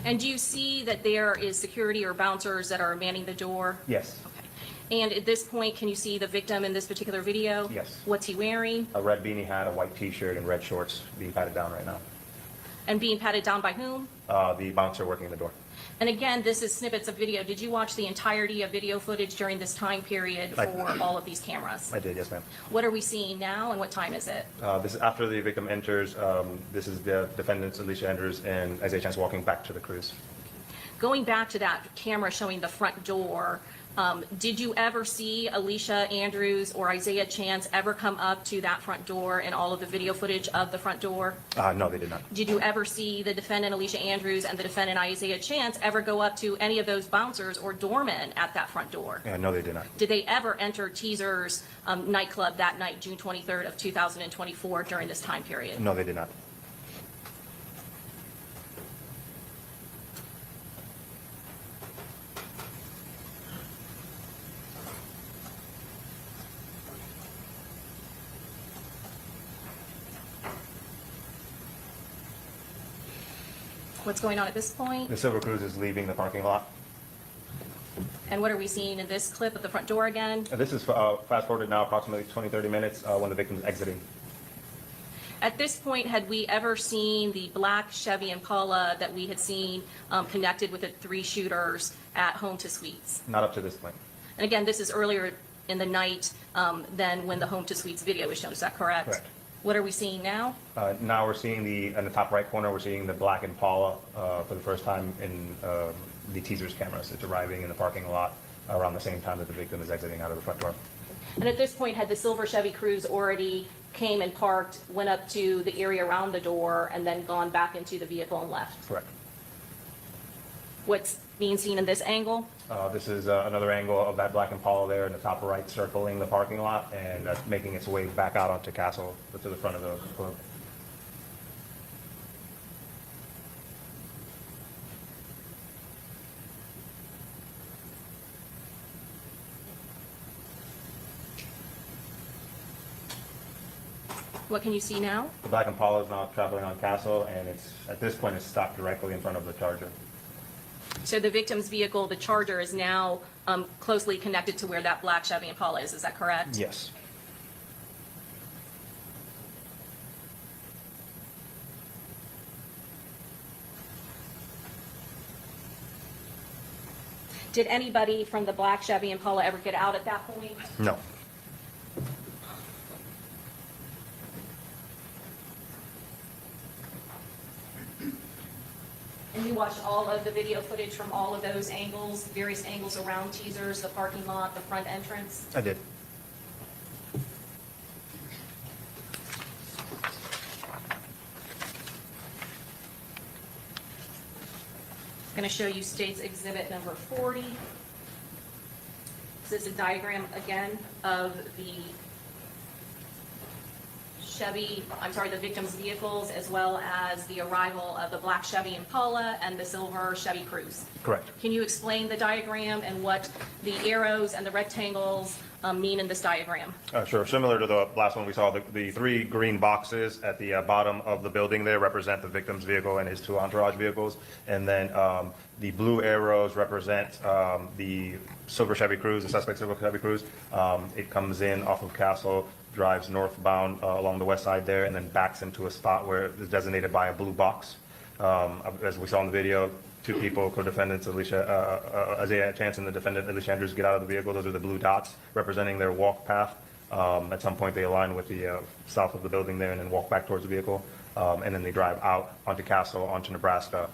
And do you see that there is security or bouncers that are manning the door? Yes. Okay. And at this point, can you see the victim in this particular video? Yes. What's he wearing? A red beanie hat, a white t-shirt, and red shorts being patted down right now. And being patted down by whom? The bouncer working the door. And again, this is snippets of video. Did you watch the entirety of video footage during this time period for all of these cameras? I did, yes, ma'am. What are we seeing now and what time is it? This is after the victim enters. This is the defendants, Alicia Andrews and Isaiah Chance, walking back to the cruise. Going back to that camera showing the front door, did you ever see Alicia Andrews or Isaiah Chance ever come up to that front door in all of the video footage of the front door? No, they did not. Did you ever see the defendant Alicia Andrews and the defendant Isaiah Chance ever go up to any of those bouncers or doormen at that front door? No, they did not. Did they ever enter Teasers nightclub that night, June 23rd of 2024 during this time period? No, they did not. What's going on at this point? The Silver Cruise is leaving the parking lot. And what are we seeing in this clip at the front door again? This is fast forwarded now approximately 20-30 minutes when the victim is exiting. At this point, had we ever seen the black Chevy Impala that we had seen connected with the 3 shooters at Home to Suites? Not up to this point. And again, this is earlier in the night than when the Home to Suites video was shown. Is that correct? Correct. What are we seeing now? Now we're seeing in the top right corner, we're seeing the black Impala for the first time in the teaser's cameras. It's arriving in the parking lot around the same time that the victim is exiting out of the front door. And at this point, had the silver Chevy Cruze already came and parked, went up to the area around the door, and then gone back into the vehicle and left? Correct. What's being seen in this angle? This is another angle of that black Impala there in the top right, circling the parking lot and making its way back out onto Castle to the front of the club. What can you see now? The black Impala is now traveling on Castle, and at this point it's stopped directly in front of the Charger. So the victim's vehicle, the Charger, is now closely connected to where that black Chevy Impala is. Is that correct? Yes. Did anybody from the black Chevy Impala ever get out at that point? No. And you watched all of the video footage from all of those angles, various angles around Teasers, the parking lot, the front entrance? I did. I'm going to show you State's Exhibit number 40. This is a diagram, again, of the the victim's vehicles, as well as the arrival of the black Chevy Impala and the silver Chevy Cruze. Correct. Can you explain the diagram and what the arrows and the rectangles mean in this diagram? Sure. Similar to the last one we saw, the three green boxes at the bottom of the building there represent the victim's vehicle and his two entourage vehicles. And then the blue arrows represent the silver Chevy Cruze, the suspect silver Chevy Cruze. It comes in off of Castle, drives northbound along the west side there, and then backs into a spot where it's designated by a blue box. As we saw in the video, two people, co-defendants, Isaiah Chance and the defendant, Alicia Andrews, get out of the vehicle. Those are the blue dots representing their walk path. At some point, they align with the south of the building there and then walk back towards the vehicle. And then they drive out onto Castle, onto Nebraska.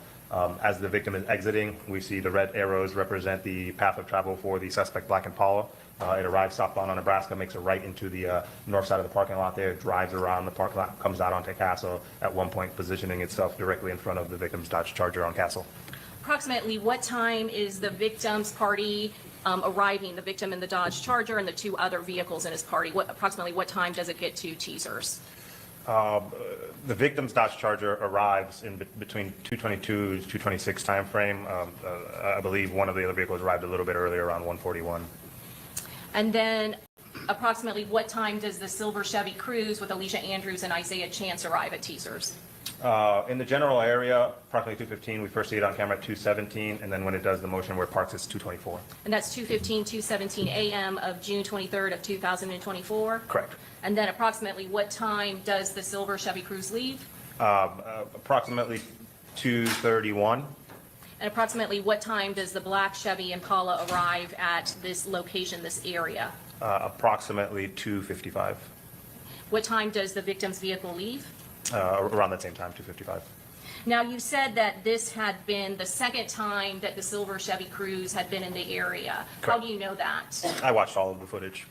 As the victim is exiting, we see the red arrows represent the path of travel for the suspect black Impala. It arrives southbound on Nebraska, makes a right into the north side of the parking lot there, drives around the parking lot, comes out onto Castle, at one point positioning itself directly in front of the victim's Dodge Charger on Castle. Approximately what time is the victim's party arriving, the victim in the Dodge Charger and the two other vehicles in his party? Approximately what time does it get to Teasers? The victim's Dodge Charger arrives in between 2:22 to 2:26 timeframe. I believe one of the other vehicles arrived a little bit earlier, around 1:41. And then approximately what time does the silver Chevy Cruze with Alicia Andrews and Isaiah Chance arrive at Teasers? In the general area, approximately 2:15. We first see it on camera at 2:17, and then when it does the motion where it parks, it's 2:24. And that's 2:17 a.m. of June 23rd of 2024? Correct. And then approximately what time does the silver Chevy Cruze leave? Approximately 2:31. And approximately what time does the black Chevy Impala arrive at this location, this area? Approximately 2:55. What time does the victim's vehicle leave? Around that same time, 2:55. Now, you said that this had been the second time that the silver Chevy Cruze had been in the area. How Correct. do you know that? I watched all of the footage.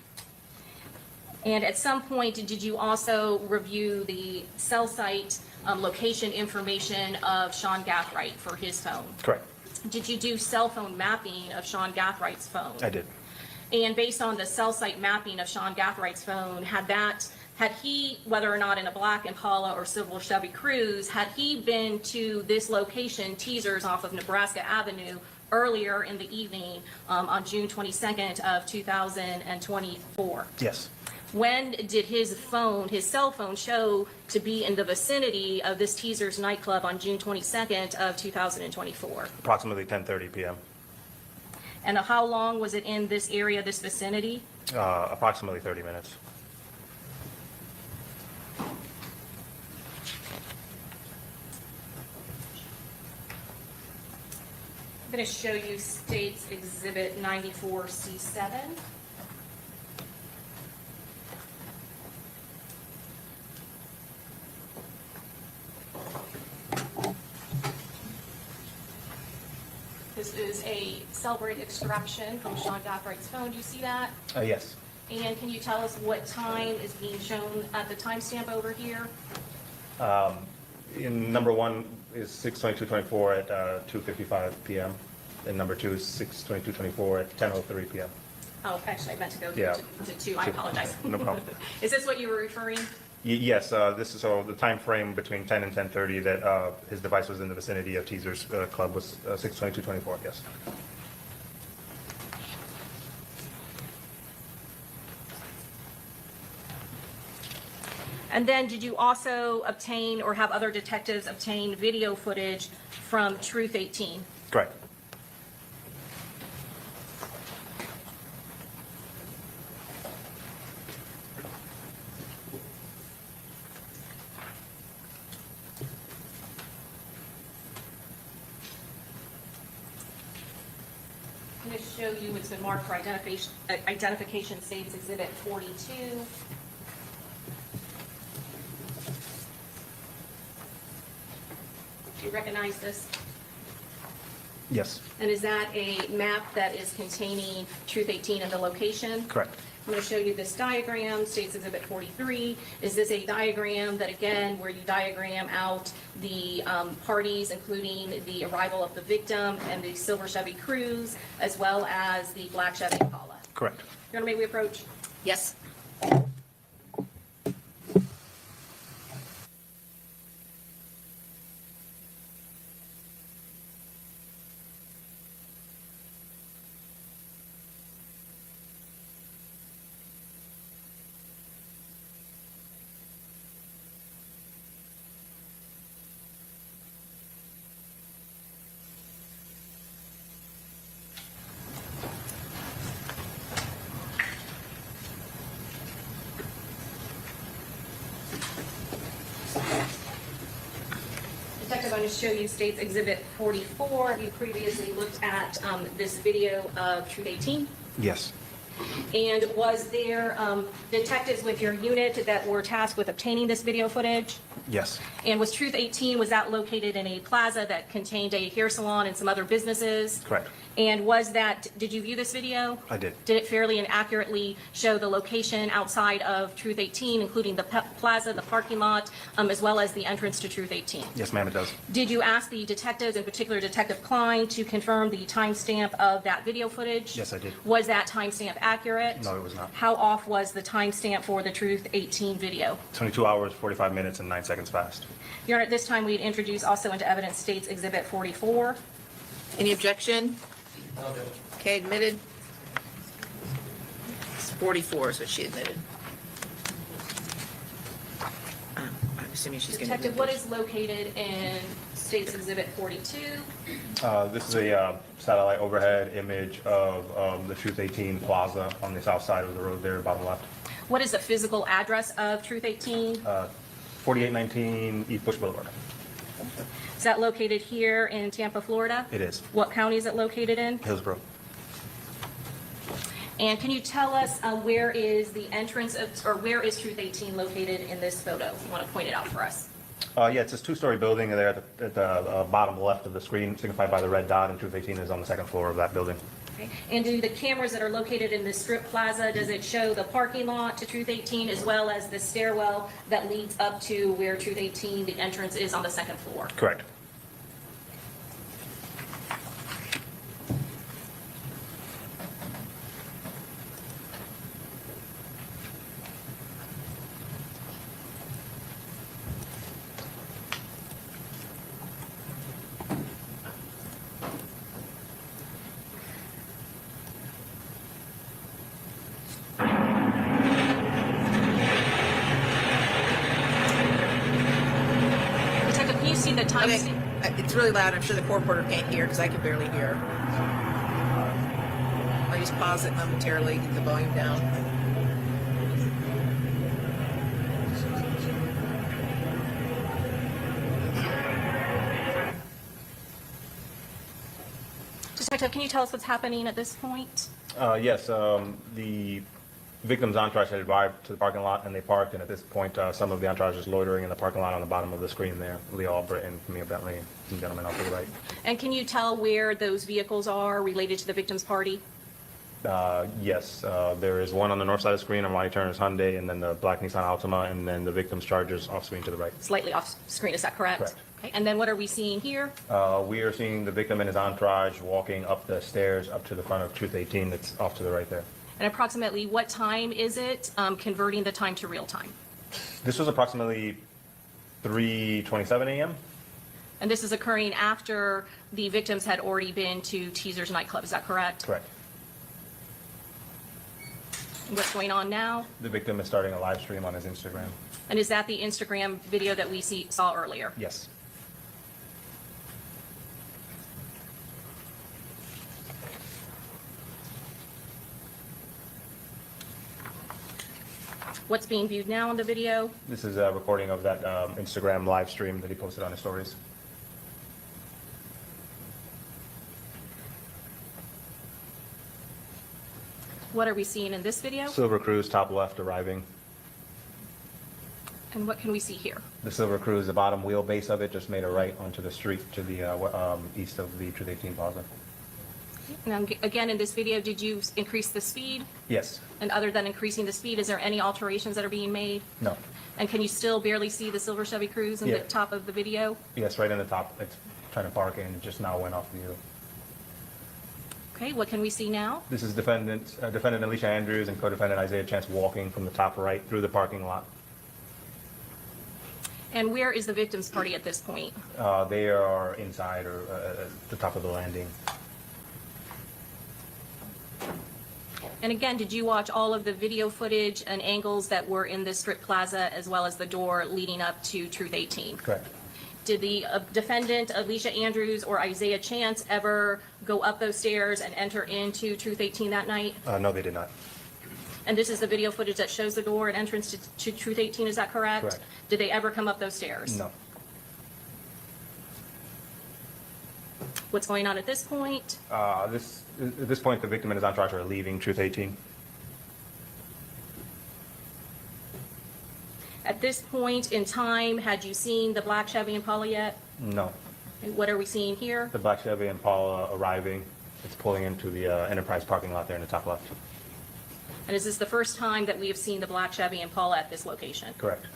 And at some point, did you also review the cell site location information of Sean Gathright for his phone? Correct. Did you do cell phone mapping of Sean Gathright's phone? I did. And based on the cell site mapping of Sean Gathright's phone, had he, whether or not in a black Impala or silver Chevy Cruze, had he been to this location, Teasers off of Nebraska Avenue, earlier in the evening on June 22nd of 2024? Yes. When did his cell phone show to be in the vicinity of this Teasers nightclub on June 22nd of 2024? Approximately 10:30 p.m. And how long was it in this area, this vicinity? Approximately 30 minutes. I'm going to show you State's Exhibit 94C7. This is a celebrate extraction from Sean Gathright's phone. Do you see that? Yes. And can you tell us what time is being shown at the timestamp over here? In number one is 6:22:24 at 2:55 p.m. And number two is 6:22:24 at 10:03 p.m. Oh, actually, I meant to go Yeah. to two. I apologize. No problem. Is this what you were referring? Yes, this is so the time frame between 10 and 10:30 that his device was in the vicinity of Teasers Club was 6:22:24. Yes. And then did you also obtain or have other detectives obtain video footage from Truth 18? Correct. I'm going to show you it's been marked for identification States Exhibit 42. Do you recognize this? Yes. And is that a map that is containing Truth 18 and the location? Correct. I'm going to show you this diagram, States Exhibit 43. Is this a diagram that, again, where you diagram out the parties, including the arrival of the victim and the silver Chevy Cruze, as well as the black Chevy Impala? Correct. Your Honor, may we approach? Yes. going to show you State's Exhibit 44. You previously looked at this video of Truth 18. Yes. And was there detectives with your unit that were tasked with obtaining this video footage? Yes. And was Truth 18, was that located in a plaza that contained a hair salon and some other businesses? Correct. And was that, did you view this video? I did. Did it fairly and accurately show the location outside of Truth 18, including the plaza, the parking lot, as well as the entrance to Truth 18? Yes, ma'am, it does. Did you ask the detectives, in particular Detective Klein, to confirm the timestamp of that video footage? Yes, I did. Was that timestamp accurate? No, it was not. How off was the timestamp for the Truth 18 video? 22 hours, 45 minutes, and 9 seconds fast. Your Honor, at this time, we'd introduce also into evidence State's Exhibit 44. Any objection? Okay, admitted. It's 44 is what she admitted. I'm assuming she's going to. Detective, what is located in State's Exhibit 42? This is a satellite overhead image of the Truth 18 Plaza on the south side of the road there, bottom left. What is the physical address of Truth 18? 4819 East Bush Boulevard. Is that located here in Tampa, Florida? It is. What county is it located in? Hillsborough. And can you tell us where is the entrance of, or where is Truth 18 located in this photo? You want to point it out for us? Yeah, it's this two-story building there at the bottom left of the screen, signified by the red dot, and Truth 18 is on the second floor of that building. Okay. And do the cameras that are located in this strip plaza, does it show the parking lot to Truth 18 as well as the stairwell that leads up to where Truth 18, the entrance is on the second floor? Correct. Detective, can you see the time? Okay, it's really loud. I'm sure the court reporter can't hear because I can barely hear. I'll just pause it momentarily, get the volume down. Detective, can you tell us what's happening at this point? Yes, the victim's entourage had arrived to the parking lot and they parked, and at this point, some of the entourage is loitering in the parking lot on the bottom of the screen there. Leo Albritton, Camille Bentley, and gentleman off to the right. And can you tell where those vehicles are related to the victim's party? Yes, there is one on the north side of the screen on Ronnie Turner's Hyundai, and then the black Nissan Altima, and then the victim's Charger's off screen to the right. Slightly off screen, is that correct? Correct. Okay. And then what are we seeing here? We are seeing the victim and his entourage walking up the stairs up to the front of Truth 18 that's off to the right there. And approximately what time is it, converting the time to real time? This was approximately 3:27 a.m. And this is occurring after the victims had already been to Teaser's nightclub, is that correct? Correct. And what's going on now? The victim is starting a live stream on his Instagram. And is that the Instagram video that we saw earlier? Yes. What's being viewed now on the video? This is a recording of that Instagram live stream that he posted on his stories. What are we seeing in this video? Silver Cruise, top left, arriving. And what can we see here? The Silver Cruise, the bottom wheelbase of it just made a right onto the street to the east of the Truth 18 Plaza. And again, in this video, did you increase the speed? Yes. And other than increasing the speed, is there any alterations that are being made? No. And can you still barely see the silver Chevy Cruise in the Yeah. top of the video? Yes, right in the top. It's trying to park and just now went off view. Okay, what can we see now? This is defendant Alicia Andrews and co-defendant Isaiah Chance walking from the top right through the parking lot. And where is the victim's party at this point? They are inside or at the top of the landing. And again, did you watch all of the video footage and angles that were in this strip plaza as well as the door leading up to Truth 18? Correct. Did the defendant, Alicia Andrews or Isaiah Chance, ever go up those stairs and enter into Truth 18 that night? No, they did not. And this is the video footage that shows the door and entrance to Truth 18, is that correct? Correct. Did they ever come up those stairs? No. what's going on at this point? At this point, the victim and his entourage are leaving Truth 18. At this point in time, had you seen the black Chevy Impala yet? No. And what are we seeing here? The black Chevy Impala arriving. It's pulling into the Enterprise parking lot there in the top left. And is this the first time that we have seen the black Chevy Impala at this location? Correct.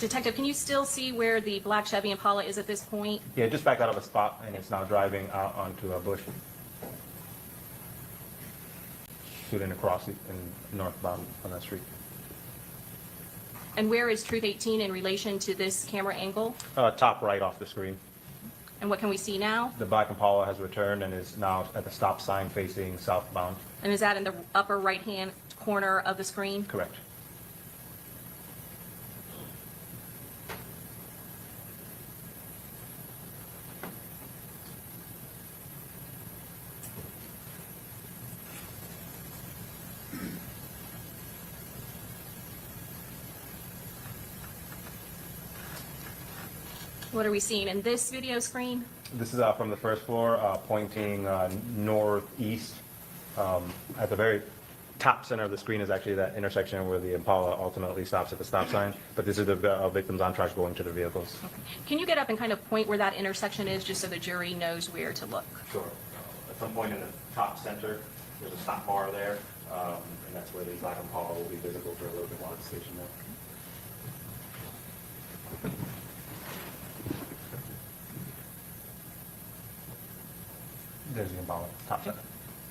Detective, can you still see where the black Chevy Impala is at this point? Yeah, just backed out of a spot, and it's now driving out onto a bush. Shooting across in northbound on that street. And where is Truth 18 in relation to this camera angle? Top right off the screen. And what can we see now? The black Impala has returned and is now at the stop sign facing southbound. And is that in the upper right-hand corner of the screen? Correct. What are we seeing in this video screen? This is from the first floor, pointing northeast. At the very top center of the screen is actually that intersection where the Impala ultimately stops at the stop sign. But this is the victim's entourage going to the vehicles. Can you get up and kind of point where that intersection is, just so the jury knows where to look? Sure. At some point in the top center, there's a stop bar there, and that's where the black Impala will be visible for a little bit while it's stationed there. There's the Impala, top center.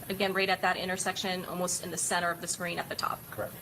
Again, right at that intersection, almost in the center of the screen at the top. Correct.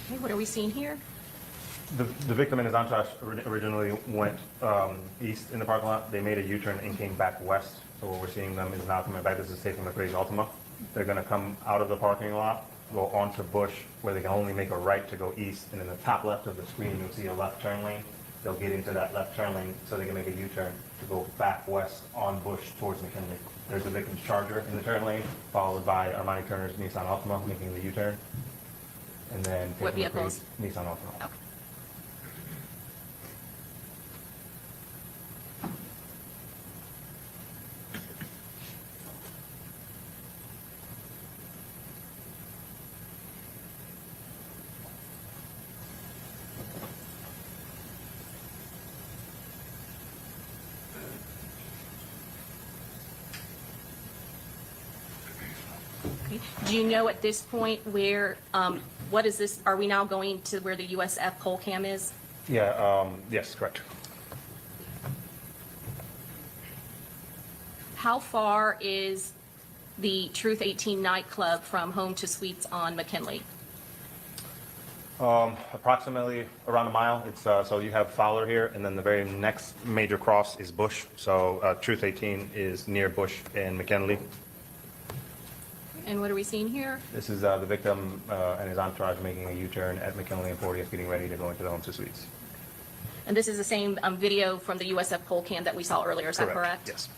Okay, what are we seeing here? The victim and his entourage originally went east in the parking lot. They made a U-turn and came back west. So what we're seeing them is now coming back. This is taking the Crazy Ultima. They're going to come out of the parking lot, go onto Bush, where they can only make a right to go east. And in the top left of the screen, you'll see a left turn lane. They'll get into that left turn lane so they can make a U-turn to go back west on Bush towards McKinley. There's the victim's Charger in the turn lane, followed by Armani Turner's Nissan Altima making the U-turn. And then What taking the vehicles? Nissan Altima. Okay. Okay. Do you know at this point where, what is this, are we now going to where the USF pole cam is? Yeah, yes, correct. How far is the Truth 18 nightclub from Home to Suites on McKinley? Approximately around a mile. It's so you have Fowler here, and then the very next major cross is Bush. So Truth 18 is near Bush and McKinley. And what are we seeing here? This is the victim and his entourage making a U-turn at McKinley and 40th, getting ready to go into the Home to Suites. And this is the same video from the USF pole cam that we saw earlier, is that correct? Yes.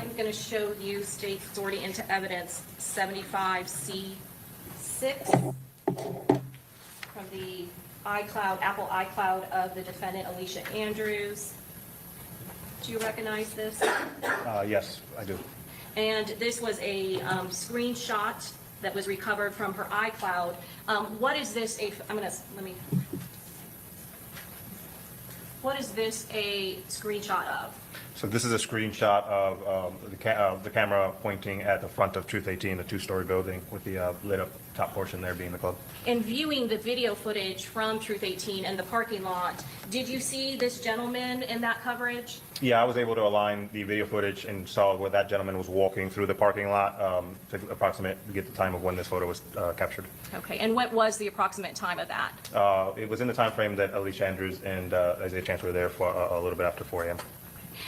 I'm going to show you State Authority into Evidence 75C6 from the iCloud, Apple iCloud of the defendant Alicia Andrews. Do you recognize this? Yes, I do. And this was a screenshot that was recovered from her iCloud. What is this what is this a screenshot of? So this is a screenshot of the camera pointing at the front of Truth 18, the two-story building with the lit up top portion there being the club. In viewing the video footage from Truth 18 and the parking lot, did you see this gentleman in that coverage? Yeah, I was able to align the video footage and saw where that gentleman was walking through the parking lot to approximate, get the time of when this photo was captured. Okay, and what was the approximate time of that? It was in the time frame that Alicia Andrews and Isaiah Chance were there for a little bit after 4 a.m.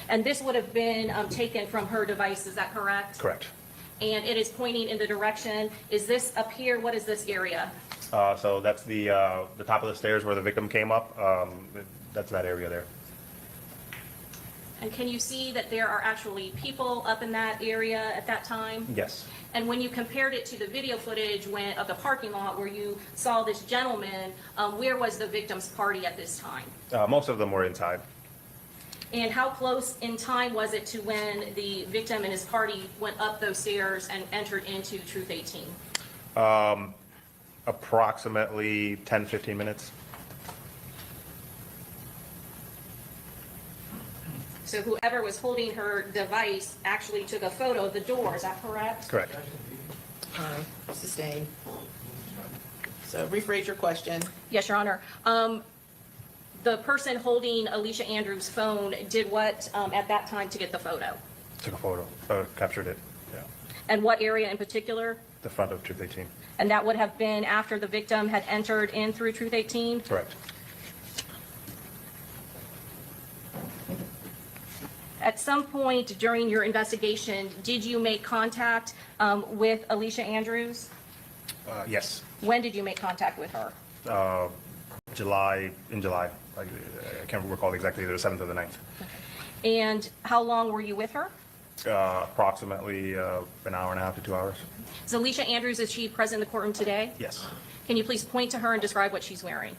And this would have been taken from her device, is that correct? Correct. And it is pointing in the direction, is this up here, what is this area? So that's the top of the stairs where the victim came up. That's that area there. And can you see that there are actually people up in that area at that time? Yes. And when you compared it to the video footage of the parking lot where you saw this gentleman, where was the victim's party at this time? Most of them were inside. And how close in time was it to when the victim and his party went up those stairs and entered into Truth 18? Approximately 10, 15 minutes. So whoever was holding her device actually took a photo of the door, is that correct? Correct. Sustained. So rephrase your question. Yes, Your Honor. The person holding Alicia Andrews' phone did what at that time to get the photo? Took a photo, captured it. Yeah. And what area in particular? The front of Truth 18. And that would have been after the victim had entered in through Truth 18? Correct. At some point during your investigation, did you make contact with Alicia Andrews? Yes. When did you make contact with her? In July. I can't recall exactly, either the 7th or the 9th. And how long were you with her? Approximately an hour and a half to 2 hours. Is Alicia Andrews, is she present in the courtroom today? Yes. Can you please point to her and describe what she's wearing?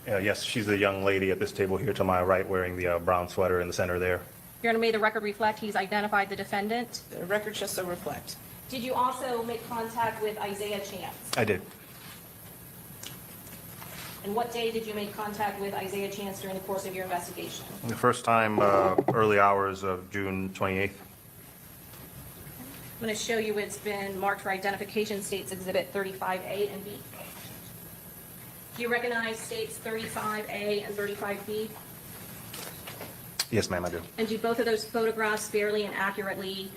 Yes, she's the young lady at this table here to my right wearing the brown sweater in the center there. Your Honor, may the record reflect he's identified the defendant. The record shall so reflect. Did you also make contact with Isaiah Chance? I did. And what day did you make contact with Isaiah Chance during the course of your investigation? The first time, early hours of June 28th. I'm going to show you it's been marked for identification, States Exhibit 35A and B. Do you recognize States 35A and 35B? Yes, ma'am, I do. And do both of those photographs fairly and accurately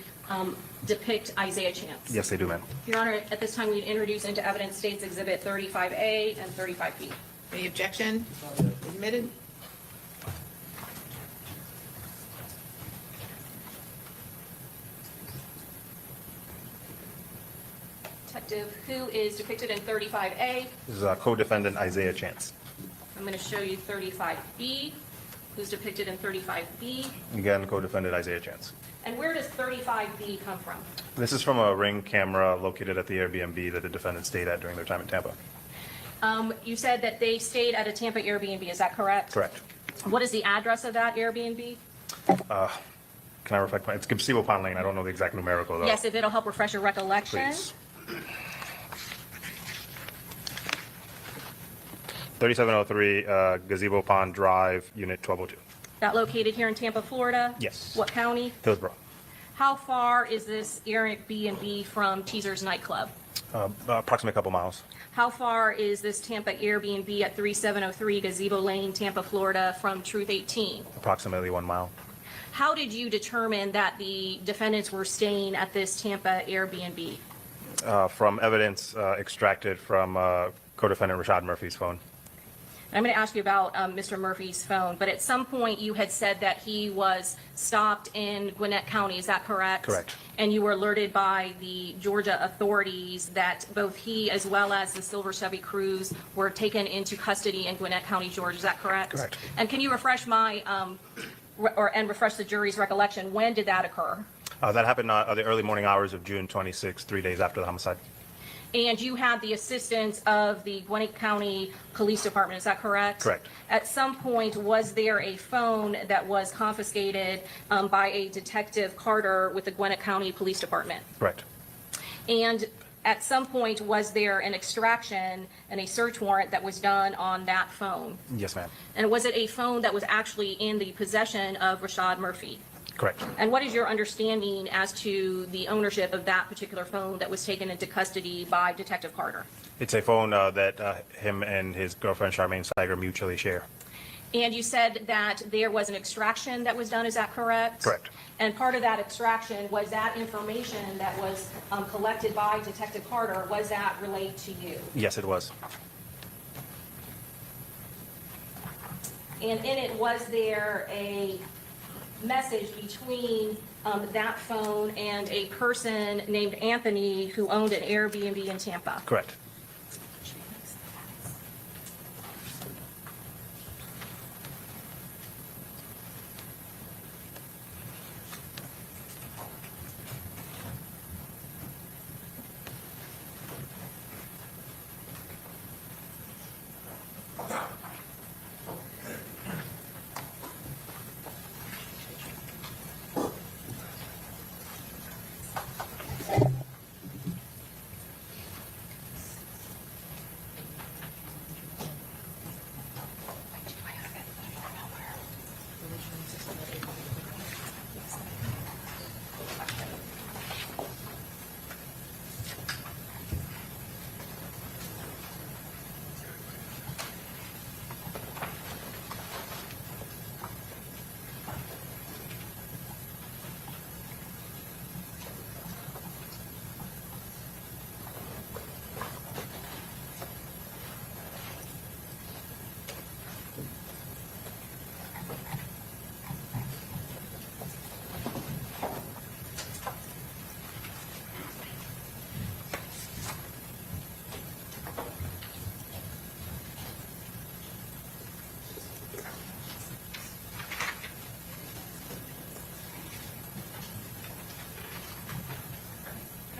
depict Isaiah Chance? Yes, they do, ma'am. Your Honor, at this time, we'd introduce into evidence States Exhibit 35A and 35B. Any objection? Admitted. Detective, who is depicted in 35A? This is co-defendant Isaiah Chance. I'm going to show you 35B, who's depicted in 35B. Again, co-defendant Isaiah Chance. And where does 35B come from? This is from a Ring camera located at the Airbnb that the defendant stayed at during their time in Tampa. You said that they stayed at a Tampa Airbnb, is that correct? Correct. What is the address of that Airbnb? Can I reflect it's Gazebo Pond Lane. I don't know the exact numerical though. Yes, if it'll help refresh your recollection. Please. 3703 Gazebo Pond Drive, Unit 1202. That located here in Tampa, Florida? Yes. What county? Hillsborough. How far is this Airbnb from Teaser's nightclub? Approximately a couple miles. How far is this Tampa Airbnb at 3703 Gazebo Lane, Tampa, Florida from Truth 18? Approximately 1 mile. How did you determine that the defendants were staying at this Tampa Airbnb? From evidence extracted from co-defendant Rashad Murphy's phone. I'm going to ask you about Mr. Murphy's phone, but at some point you had said that he was stopped in Gwinnett County, is that correct? Correct. And you were alerted by the Georgia authorities that both he as well as the Silver Chevy Cruise were taken into custody in Gwinnett County, Georgia, is that correct? Correct. And can you refresh refresh the jury's recollection, when did that occur? That happened the early morning hours of June 26, 3 days after the homicide. And you had the assistance of the Gwinnett County Police Department, is that correct? Correct. At some point, was there a phone that was confiscated by a Detective Carter with the Gwinnett County Police Department? Correct. And at some point, was there an extraction and a search warrant that was done on that phone? Yes, ma'am. And was it a phone that was actually in the possession of Rashad Murphy? Correct. And what is your understanding as to the ownership of that particular phone that was taken into custody by Detective Carter? It's a phone that him and his girlfriend, Charmaine Steiger, mutually share. And you said that there was an extraction that was done, is that correct? Correct. And part of that extraction, was that information that was collected by Detective Carter, was that relayed to you? Yes, it was. And in it, was there a message between that phone and a person named Anthony who owned an Airbnb in Tampa? Correct.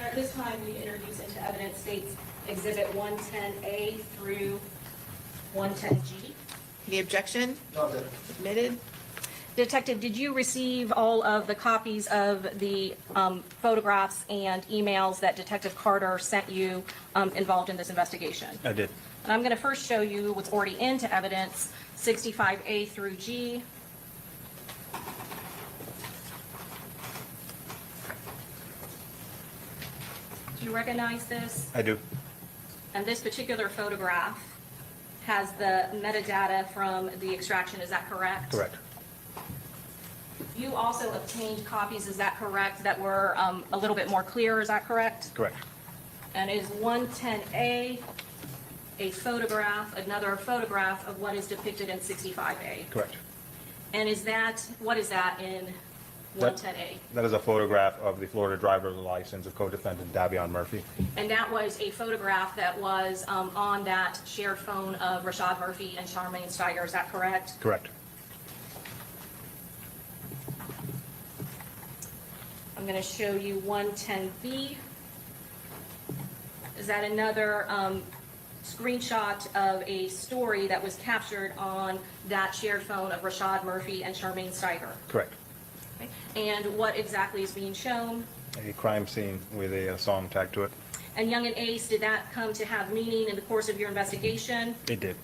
At this time, we introduce into evidence states Exhibit 110A through 110G. Any objection? Admitted. Detective, did you receive all of the copies of the photographs and emails that Detective Carter sent you involved in this investigation? I did. And I'm going to first show you what's already into evidence, 65A through G. Do you recognize this? I do. And this particular photograph has the metadata from the extraction, is that correct? Correct. You also obtained copies, is that correct, that were a little bit more clear, is that correct? Correct. And is 110A a photograph, another photograph of what is depicted in 65A? Correct. And is that, what is that in 110A? That is a photograph of the Florida driver's license of co-defendant Davion Murphy. And that was a photograph that was on that shared phone of Rashad Murphy and Charmaine Steiger, is that correct? Correct. I'm going to show you 110B. Is that another screenshot of a story that was captured on that shared phone of Rashad Murphy and Charmaine Steiger? Correct. Okay. And what exactly is being shown? A crime scene with a song tagged to it. And Young and Ace, did that come to have meaning in the course of your investigation? It did.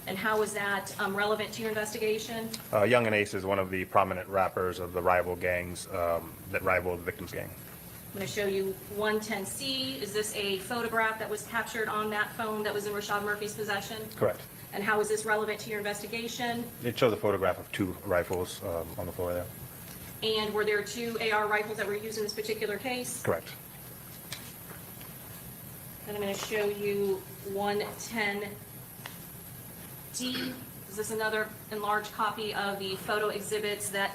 And how was that relevant to your investigation? Young and Ace is one of the prominent rappers of the rival gangs that rival the victim's gang. I'm going to show you 110C. Is this a photograph that was captured on that phone that was in Rashad Murphy's possession? Correct. And how is this relevant to your investigation? It shows a photograph of two rifles on the floor there. And were there two AR rifles that were used in this particular case? Correct. And I'm going to show you 110D. Is this another enlarged copy of the photo exhibits that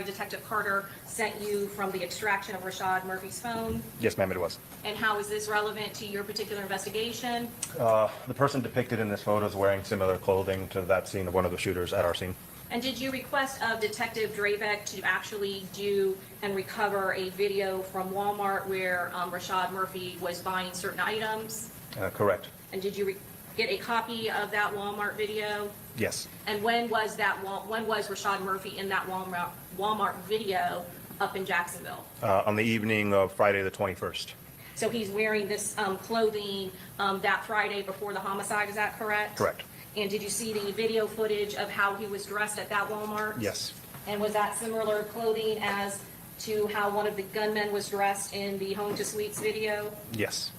Detective Carter sent you from the extraction of Rashad Murphy's phone? Yes, ma'am, it was. And how is this relevant to your particular investigation? The person depicted in this photo is wearing similar clothing to that scene of one of the shooters at our scene. And did you request of Detective Drabeck to actually do and recover a video from Walmart where Rashad Murphy was buying certain items? Correct. And did you get a copy of that Walmart video? Yes. And when was Rashad Murphy in that Walmart video up in Jacksonville? On the evening of Friday the 21st. So he's wearing this clothing that Friday before the homicide, is that correct? Correct. And did you see the video footage of how he was dressed at that Walmart? Yes. And was that similar clothing as to how one of the gunmen was dressed in the Home to Suites video? Yes.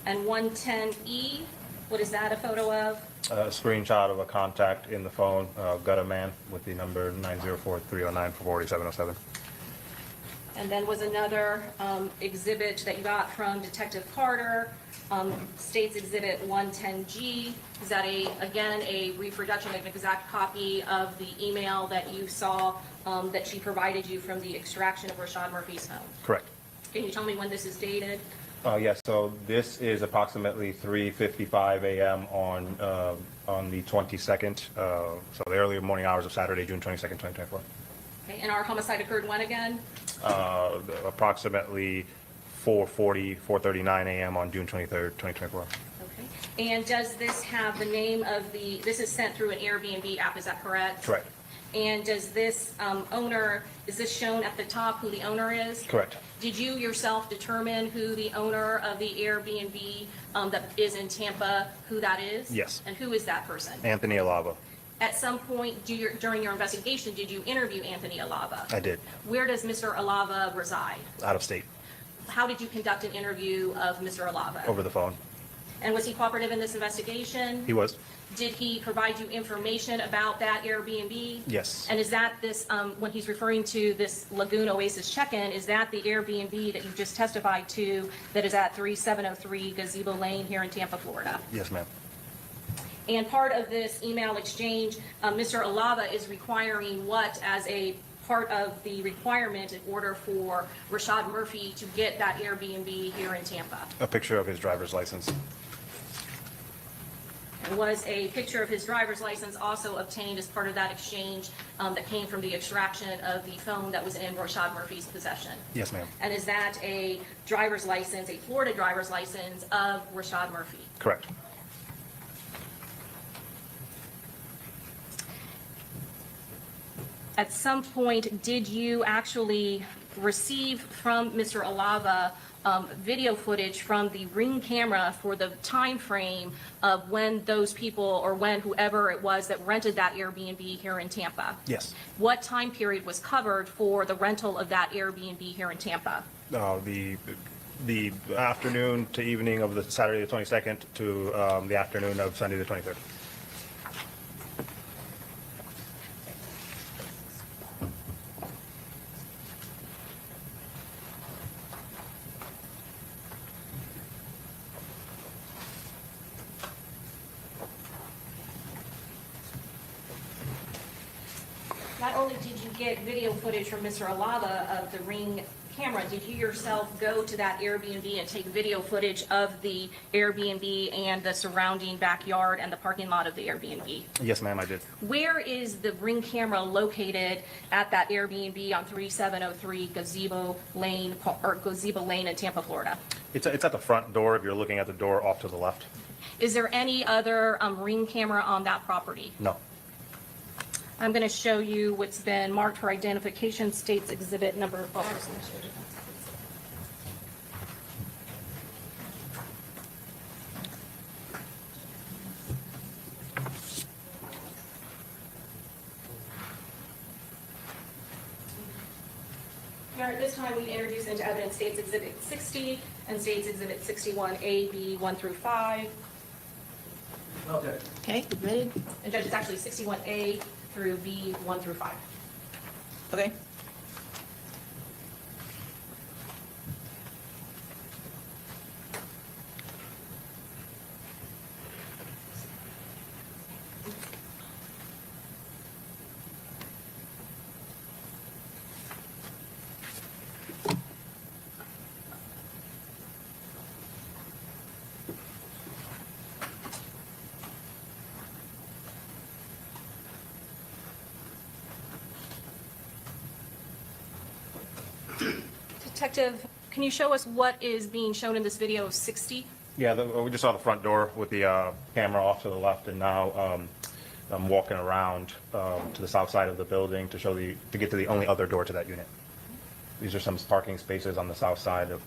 And 110E, what is that a photo of? A screenshot of a contact in the phone, Gutter Man, with the number 904-309-44707. And then was another exhibit that you got from Detective Carter, State's Exhibit 110G. Is that again, a reproduction, an exact copy of the email that you saw that she provided you from the extraction of Rashad Murphy's home? Correct. Can you tell me when this is dated? Yes, so this is approximately 3:55 a.m. on the 22nd, so the early morning hours of Saturday, June 22nd, 2024. Okay, and our homicide occurred when again? Approximately 4:39 a.m. on June 23rd, 2024. Okay. And does this have the name of this is sent through an Airbnb app, is that correct? Correct. And does this owner, is this shown at the top who the owner is? Correct. Did you yourself determine who the owner of the Airbnb that is in Tampa, who that is? Yes. And who is that person? Anthony Alava. At some point during your investigation, did you interview Anthony Alava? I did. Where does Mr. Alava reside? Out of state. How did you conduct an interview of Mr. Alava? Over the phone. And was he cooperative in this investigation? He was. Did he provide you information about that Airbnb? Yes. And is that this, when he's referring to this Lagoon Oasis check-in, is that the Airbnb that you just testified to that is at 3703 Gazebo Lane here in Tampa, Florida? Yes, ma'am. And part of this email exchange, Mr. Alava is requiring what as a part of the requirement in order for Rashad Murphy to get that Airbnb here in Tampa? A picture of his driver's license. And was a picture of his driver's license also obtained as part of that exchange that came from the extraction of the phone that was in Rashad Murphy's possession? Yes, ma'am. And is that a driver's license, a Florida driver's license of Rashad Murphy? Correct. At some point, did you actually receive from Mr. Alava video footage from the Ring camera for the time frame of when those people or when whoever it was that rented that Airbnb here in Tampa? Yes. What time period was covered for the rental of that Airbnb here in Tampa? The afternoon to evening of the Saturday the 22nd to the afternoon of Sunday the 23rd. Not only did you get video footage from Mr. Alava of the Ring camera, did you yourself go to that Airbnb and take video footage of the Airbnb and the surrounding backyard and the parking lot of the Airbnb? Yes, ma'am, I did. Where is the Ring camera located at that Airbnb on 3703 Gazebo Lane in Tampa, Florida? It's at the front door if you're looking at the door off to the left. Is there any other Ring camera on that property? No. I'm going to show you what's been marked for identification, States Exhibit number. Here at this time, we introduce into evidence States Exhibit 60 and States Exhibit 61A, B, 1 through 5. Okay, admitted. And Judge, it's actually 61A through B, 1 through 5. Okay. Detective, can you show us what is being shown in this video of 60? Yeah, we just saw the front door with the camera off to the left, and now I'm walking around to the south side of the building to get to the only other door to that unit. These are some parking spaces on the south side of.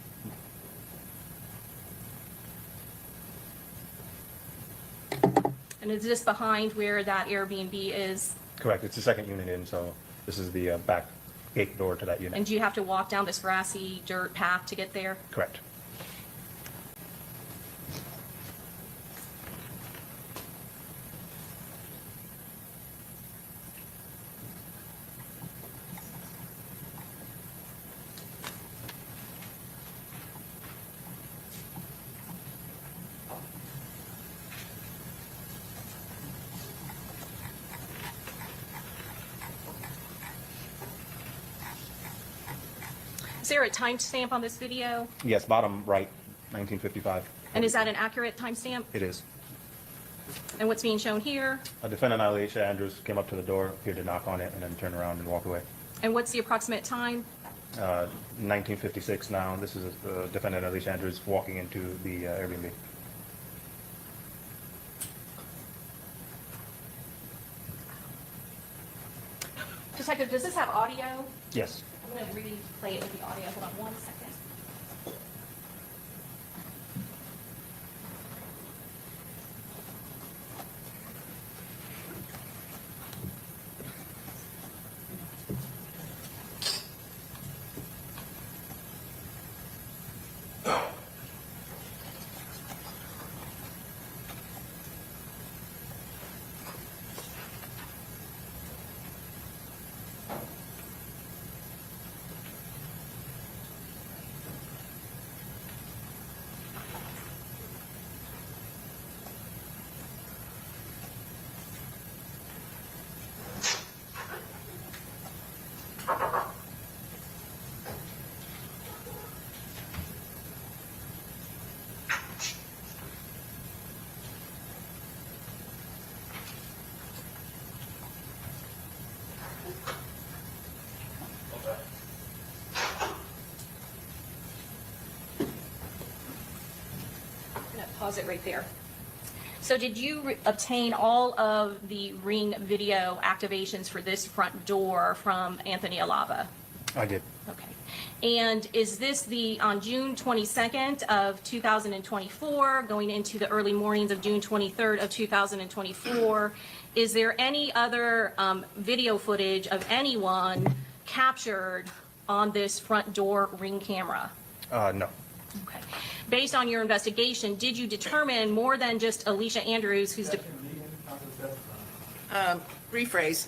And is this behind where that Airbnb is? Correct. It's the second unit in, so this is the back gate door to that unit. And do you have to walk down this grassy dirt path to get there? Correct. Is there a timestamp on this video? Yes, bottom right, 1955. And is that an accurate timestamp? It is. And what's being shown here? A defendant, Alicia Andrews, came up to the door, appeared to knock on it, and then turn around and walk away. And what's the approximate time? 1956 now. This is defendant, Alicia Andrews, walking into the Airbnb. Detective, does this have audio? Yes. I'm going to replay it with the audio. Hold on one second. I'm going to pause it right there. So did you obtain all of the Ring video activations for this front door from Anthony Alava? I did. Okay. And is this on June 22nd of 2024, going into the early mornings of June 23rd of 2024, is there any other video footage of anyone captured on this front door Ring camera? No. Okay. Based on your investigation, did you determine more than just Alicia Andrews, who's Rephrase.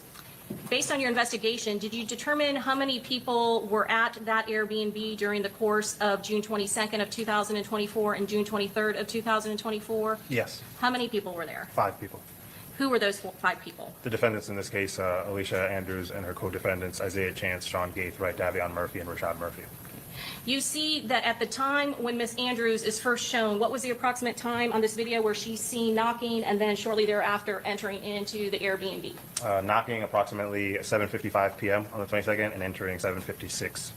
based on your investigation, did you determine how many people were at that Airbnb during the course of June 22nd of 2024 and June 23rd of 2024? Yes. How many people were there? 5 people. Who were those 5 people? The defendants in this case, Alicia Andrews and her co-defendants, Isaiah Chance, Sean Gaithright, Davion Murphy, and Rashad Murphy. You see that at the time when Miss Andrews is first shown, what was the approximate time on this video where she's seen knocking and then shortly thereafter entering into the Airbnb? Knocking approximately 7:55 p.m. on the 22nd and entering 7:56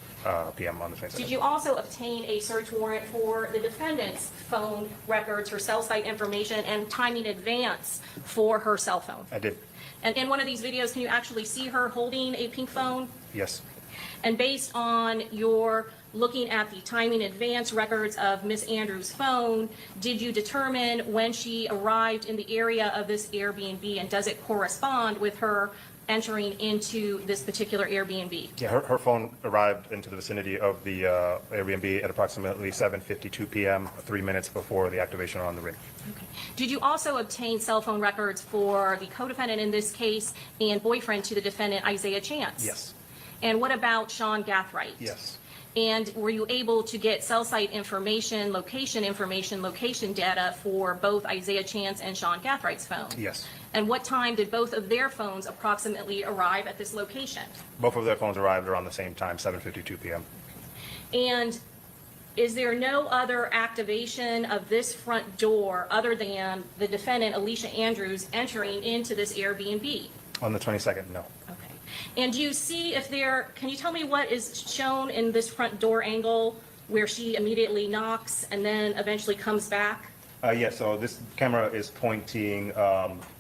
p.m. on the 22nd. Did you also obtain a search warrant for the defendant's phone records, her cell site information, and time in advance for her cell phone? I did. And in one of these videos, can you actually see her holding a pink phone? Yes. And based on your looking at the time in advance records of Miss Andrews' phone, did you determine when she arrived in the area of this Airbnb, and does it correspond with her entering into this particular Airbnb? Yeah, her phone arrived into the vicinity of the Airbnb at approximately 7:52 p.m., 3 minutes before the activation on the ring. Okay. Did you also obtain cell phone records for the co-defendant in this case and boyfriend to the defendant, Isaiah Chance? Yes. And what about Sean Gathright? Yes. And were you able to get cell site information, location data for both Isaiah Chance and Sean Gathright's phone? Yes. And what time did both of their phones approximately arrive at this location? Both of their phones arrived around the same time, 7:52 p.m. And is there no other activation of this front door other than the defendant, Alicia Andrews, entering into this Airbnb? On the 22nd, no. Okay. And do you see if there, can you tell me what is shown in this front door angle where she immediately knocks and then eventually comes back? Yes, so this camera is pointing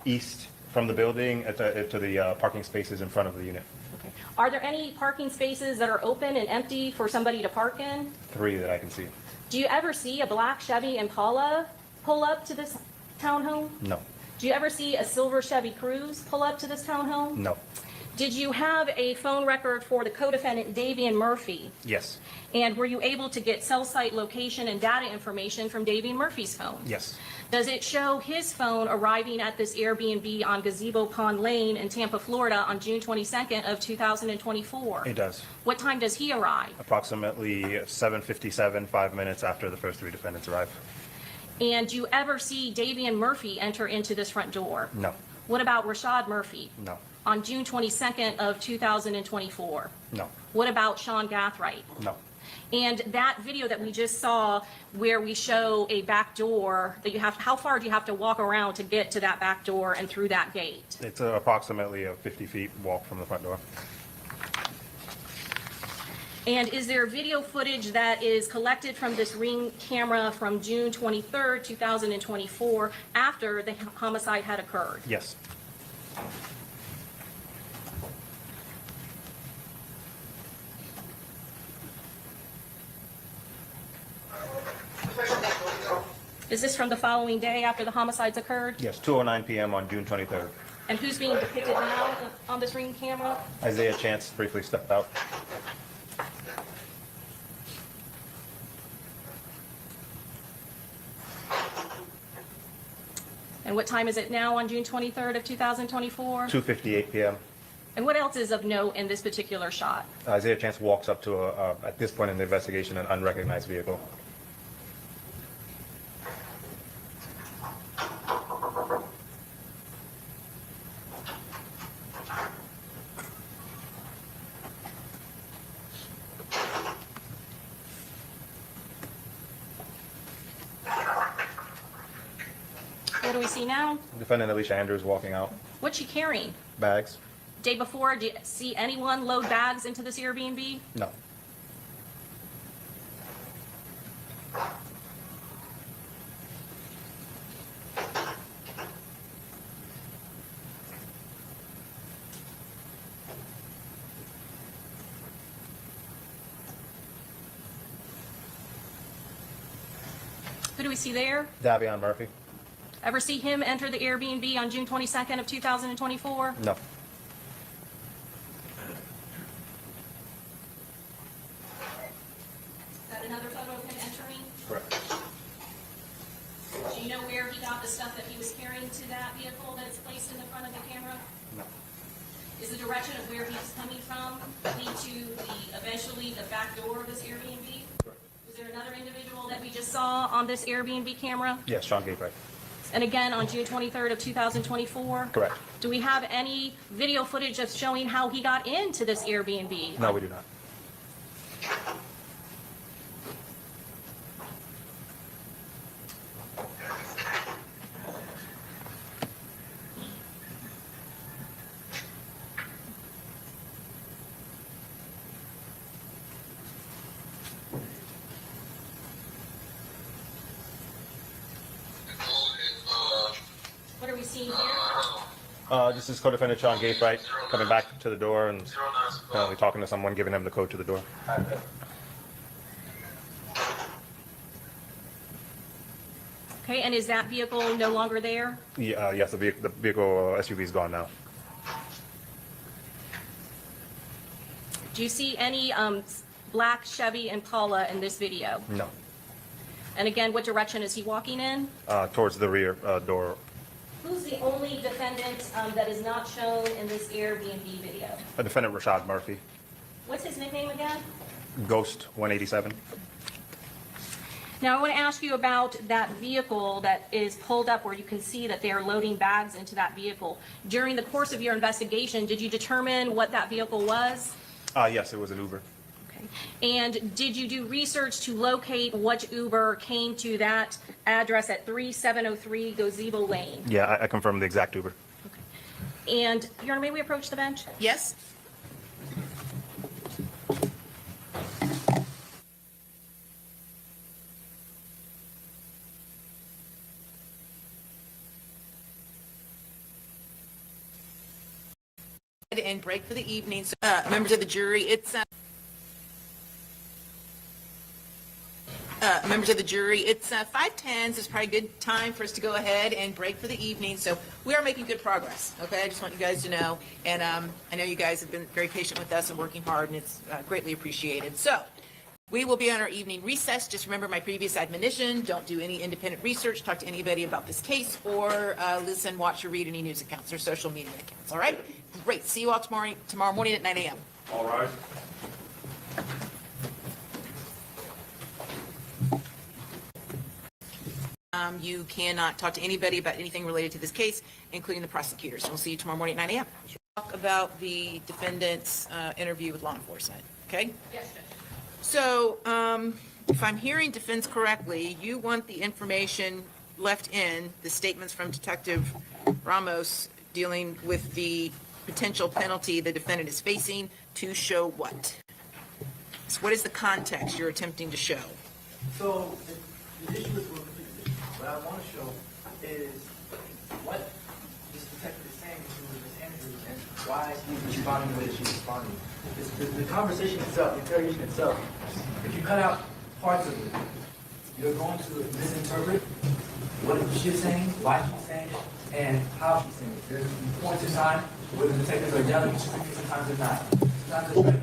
east from the building to the parking spaces in front of the unit. Okay. Are there any parking spaces that are open and empty for somebody to park in? 3 that I can see. Do you ever see a black Chevy Impala pull up to this townhome? No. Do you ever see a silver Chevy Cruze pull up to this townhome? No. Did you have a phone record for the co-defendant Davian Murphy? Yes. And were you able to get cell site location and data information from Davian Murphy's phone? Yes. Does it show his phone arriving at this Airbnb on Gazebo Pond Lane in Tampa, Florida on June 22nd of 2024? It does. What time does he arrive? Approximately 7:57, 5 minutes after the first 3 defendants arrive. And do you ever see Davian Murphy enter into this front door? No. What about Rashad Murphy? No. On June 22nd of 2024? No. What about Sean Gathright? No. And that video that we just saw where we show a back door that you have, how far do you have to walk around to get to that back door and through that gate? It's approximately a 50 feet walk from the front door. And is there video footage that is collected from this Ring camera from June 23rd, 2024, after the homicide had occurred? Yes. Is this from the following day after the homicides occurred? Yes, 2:09 p.m. on June 23rd. And who's being depicted now on this Ring camera? Isaiah Chance briefly stepped out. And what time is it now on June 23rd of 2024? 2:58 p.m. And what else is of note in this particular shot? Isaiah Chance walks up to, at this point in the investigation, an unrecognized vehicle. What do we see now? Defendant Alicia Andrews walking out. What's she carrying? Bags? Day before, did you see anyone load bags into this Airbnb? No. Who do we see there? Davion Murphy? Ever see him enter the Airbnb on June 22nd of 2024? No. Is that another photo of him entering? Correct. Do you know where he got the stuff that he was carrying to that vehicle that is placed in the front of the camera? No. Is the direction of where he's coming from lead to eventually the back door of this Airbnb? Was there another individual that we just saw on this Airbnb camera? Yes, Sean Gabriel. And again, on June 23rd of 2024? Correct. Do we have any video footage of showing how he got into this Airbnb? No, we do not. What are we seeing here? This is co-defendant Sean Gabriel coming back to the door and apparently talking to someone, giving him the code to the door. Okay, and is that vehicle no longer there? Yeah, yes, the vehicle SUV is gone now. Do you see any black Chevy Impala in this video? No. And again, what direction is he walking in? Towards the rear door. Who's the only defendant that is not shown in this Airbnb video? Defendant Rashad Murphy. What's his nickname again? Ghost 187. Now, I want to ask you about that vehicle that is pulled up where you can see that they are loading bags into that vehicle. During the course of your investigation, did you determine what that vehicle was? Yes, it was an Uber. Okay. And did you do research to locate what Uber came to that address at 3703 Gazebo Lane? Yeah, I confirmed the exact Uber. And, Your Honor, may we approach the bench? Yes? And break for the evening. So, members of the jury, it's 5:10, so it's probably a good time for us to go ahead and break for the evening. So we are making good progress, okay? I just want you guys to know. And I know you guys have been very patient with us and working hard, and it's greatly appreciated. So we will be on our evening recess. Just remember my previous admonition. Don't do any independent research. Talk to anybody about this case, or listen, watch, or read any news accounts or social media accounts, all right? Great. See you all tomorrow morning at 9 a.m. All right. You cannot talk to anybody about anything related to this case, including the prosecutors. We'll see you tomorrow morning at 9 a.m. Talk about the defendant's interview with law enforcement, okay? Yes, Judge. So, if I'm hearing defense correctly, you want the information left in, the statements from Detective Ramos dealing with the potential penalty the defendant is facing to show what? So what is the context you're attempting to show? So the issue is what I want to show is what this detective is saying to Ms. Andrews and why she's responding the way that she's responding. The conversation itself, the interrogation itself, if you cut out parts of it, you're going to misinterpret what she's saying, why she's saying it, and how she's saying it. There's points in time where the detectives are yelling, sometimes they're not. Sometimes they're telling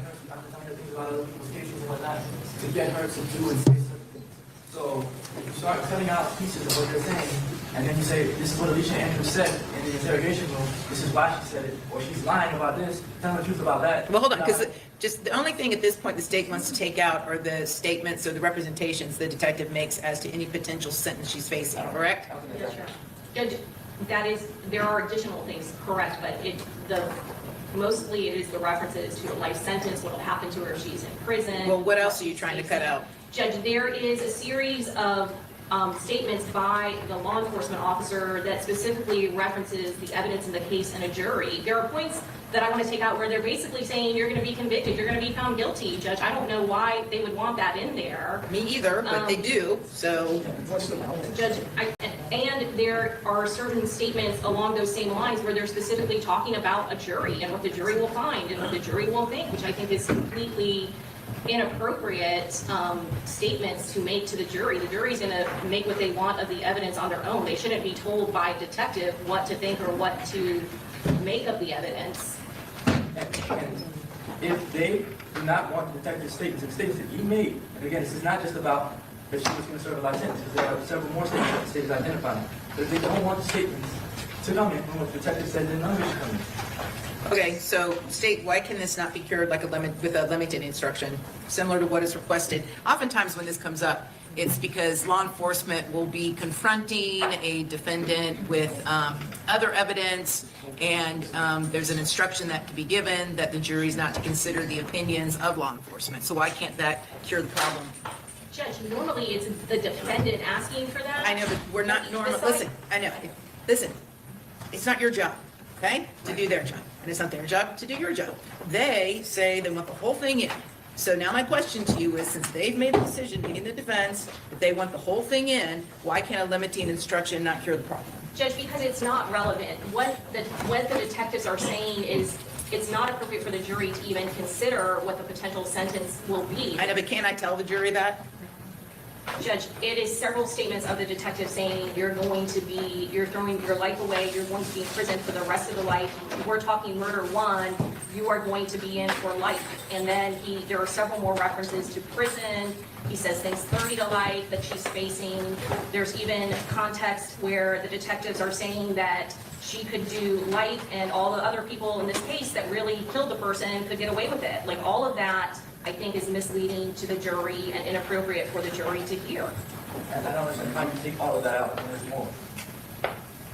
her things about other people's cases and whatnot to get her to do and say certain things. So if you start cutting out pieces of what they're saying, and then you say, this is what Alicia Andrews said in the interrogation room, this is why she said it, or she's lying about this, telling the truth about that. Well, hold on, because just the only thing at this point the state wants to take out are the statements or the representations the detective makes as to any potential sentence she's facing, correct? Yes, sir. Judge, there are additional things, correct, but mostly it is the references to a life sentence, what will happen to her if she's in prison. Well, what else are you trying to cut out? Judge, there is a series of statements by the law enforcement officer that specifically references the evidence in the case in a jury. There are points that I want to take out where they're basically saying you're going to be convicted, you're going to be found guilty. Judge, I don't know why they would want that in there. Me either, but they do, so. Judge, and there are certain statements along those same lines where they're specifically talking about a jury and what the jury will find and what the jury will think, which I think is completely inappropriate statements to make to the jury. The jury's going to make what they want of the evidence on their own. They shouldn't be told by a detective what to think or what to make of the evidence. And if they do not want the detective's statements, the statements that you made, and again, this is not just about that she was going to serve a life sentence, because there are several more statements that the state is identifying. But if they don't want the statements to come in from what the detective said, then none of it should come in. Okay, so state, why can this not be cured like with a limited instruction, similar to what is requested? Oftentimes when this comes up, it's because law enforcement will be confronting a defendant with other evidence, and there's an instruction that can be given that the jury's not to consider the opinions of law enforcement. So why can't that cure the problem? Judge, normally it's the defendant asking for that. I know, but we're not normal. Besides- Listen, I know. Listen, it's not your job, okay, to do their job. And it's not their job to do your job. They say they want the whole thing in. So now my question to you is, since they've made a decision, meaning the defense, that they want the whole thing in, why can't a limiting instruction not cure the problem? Judge, because it's not relevant. What the detectives are saying is it's not appropriate for the jury to even consider what the potential sentence will be. I know, but can't I tell the jury that? Judge, it is several statements of the detective saying you're throwing your life away, you're going to be in prison for the rest of the life. We're talking murder one, you are going to be in for life. And then there are several more references to prison. He says things 30 to life that she's facing. There's even context where the detectives are saying that she could do life and all the other people in this case that really killed the person could get away with it. Like all of that, I think, is misleading to the jury and inappropriate for the jury to hear. And I don't understand how you take all of that out and there's more.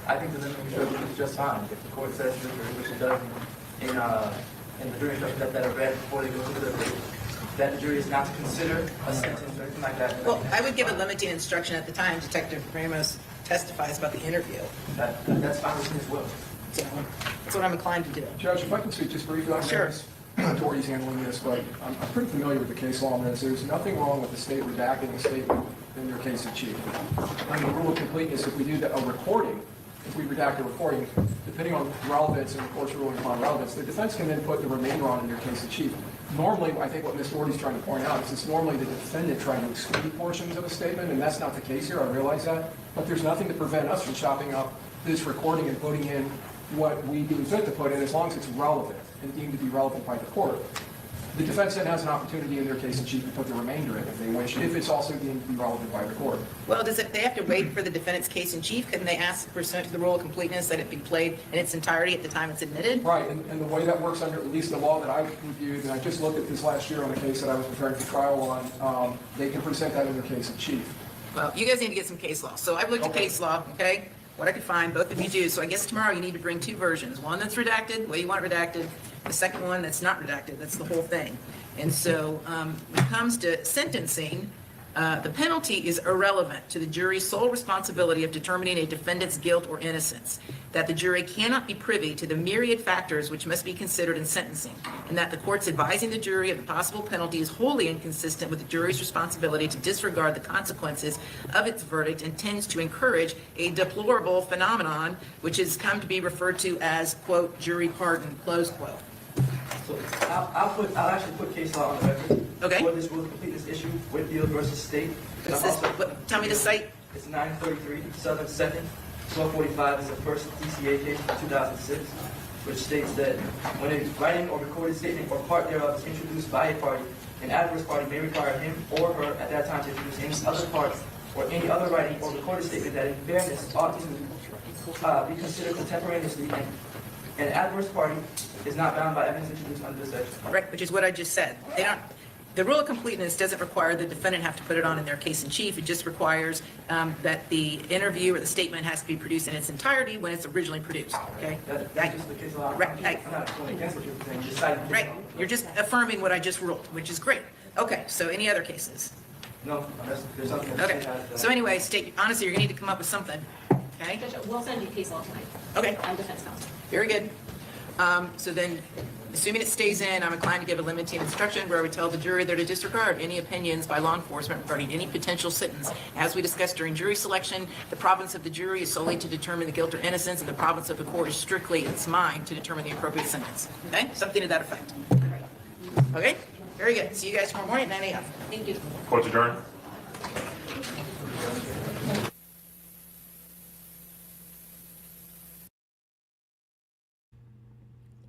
I think the limiting instruction is just fine. If the court says the jury, which it does in the jury instructions that are read before they go to the that the jury is not to consider a sentence or anything like that. Well, I would give a limiting instruction at the time Detective Ramos testifies about the interview. That's fine with me as well. So that's what I'm inclined to do. Judge, if I can speak just briefly on Sure. this, Tori's handling this, but I'm pretty familiar with the case law on this. There's nothing wrong with the state redacting a statement in your case in chief. Under the rule of completeness, if we do a recording if we redact a recording, depending on relevance and the court's ruling upon relevance, the defense can then put the remainder on in their case in chief. Normally, I think what Ms. Doherty's trying to point out is it's normally the defendant trying to exclude portions of a statement, and that's not the case here, I realize that. But there's nothing to prevent us from chopping up this recording and putting in what we deem fit to put in, as long as it's relevant and deemed to be relevant by the court. The defense then has an opportunity in their case in chief to put the remainder in if they wish, if it's also deemed to be relevant by the court. Well, does it, they have to wait for the defendant's case in chief? Couldn't they ask pursuant to the rule of completeness that it be played in its entirety at the time it's admitted? Right, and the way that works under at least the law that I've reviewed, and I just looked at this last year on a case that I was preparing for trial on, they can present that in their case in chief. Well, you guys need to get some case law. So I've looked at Okay. case law, okay? What I could find, both of you do. So I guess tomorrow you need to bring two versions. One that's redacted, the way you want it redacted. The second one that's not redacted. That's the whole thing. And so when it comes to sentencing, the penalty is irrelevant to the jury's sole responsibility of determining a defendant's guilt or innocence, that the jury cannot be privy to the myriad factors which must be considered in sentencing, and that the court's advising the jury of the possible penalty is wholly inconsistent with the jury's responsibility to disregard the consequences of its verdict and tends to encourage a deplorable phenomenon which has come to be referred to as, quote, jury pardon, close quote. So I'll actually put case law on the record. Okay. For this rule of completeness issue, Whitfield versus State. And What's I'm this? also- Tell me the site. It's 933 Southern 2nd, 1245 is the first DCA case from 2006, which states that when a writing or recorded statement or part thereof is introduced by a party, an adverse party may require him or her at that time to introduce any other parts or any other writing or recorded statement that in fairness ought to be considered contemporaneously, and an adverse party is not bound by evidence introduced under this section. Right, which is what I just said. They don't, the rule of completeness doesn't require the defendant have to put it on in their case in chief. It just requires that the interview or the statement has to be produced in its entirety when it's originally produced, okay? That's just the case law. Right, I'm not going against what you're saying, just citing. Right, you're just affirming what I just ruled, which is great. Okay, so any other cases? No, there's something that Okay, so anyway, state, honestly, you're gonna need to come up with something, okay? Judge, we'll send you case law tonight. Okay. On defense counsel. Very good. So then, assuming it stays in, I'm inclined to give a limiting instruction where we tell the jury they're to disregard any opinions by law enforcement regarding any potential sentence. As we discussed during jury selection, the province of the jury is solely to determine the guilt or innocence, and the province of the court is strictly its mind to determine the appropriate sentence. Okay? Something to that effect. Okay? Very good. See you guys tomorrow morning at 9 a.m. Thank you. Court's adjourned.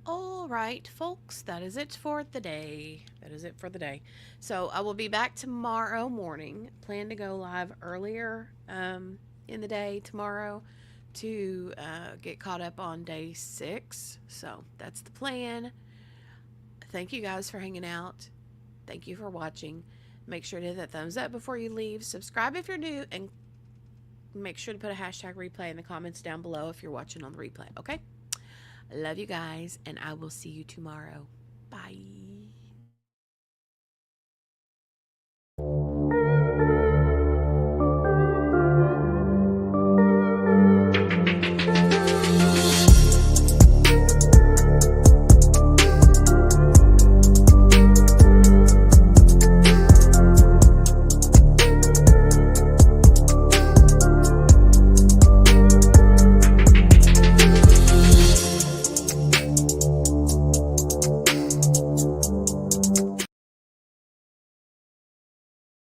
All right, folks, that is it for the day. That is it for the day. So I will be back tomorrow morning. Plan to go live earlier in the day tomorrow to get caught up on day 6. So that's the plan. Thank you guys for hanging out. Thank you for watching. Make sure to hit that thumbs up before you leave. Subscribe if you're new, and make sure to put a hashtag replay in the comments down below if you're watching on the replay, okay? Love you guys, and I will see you tomorrow. Bye.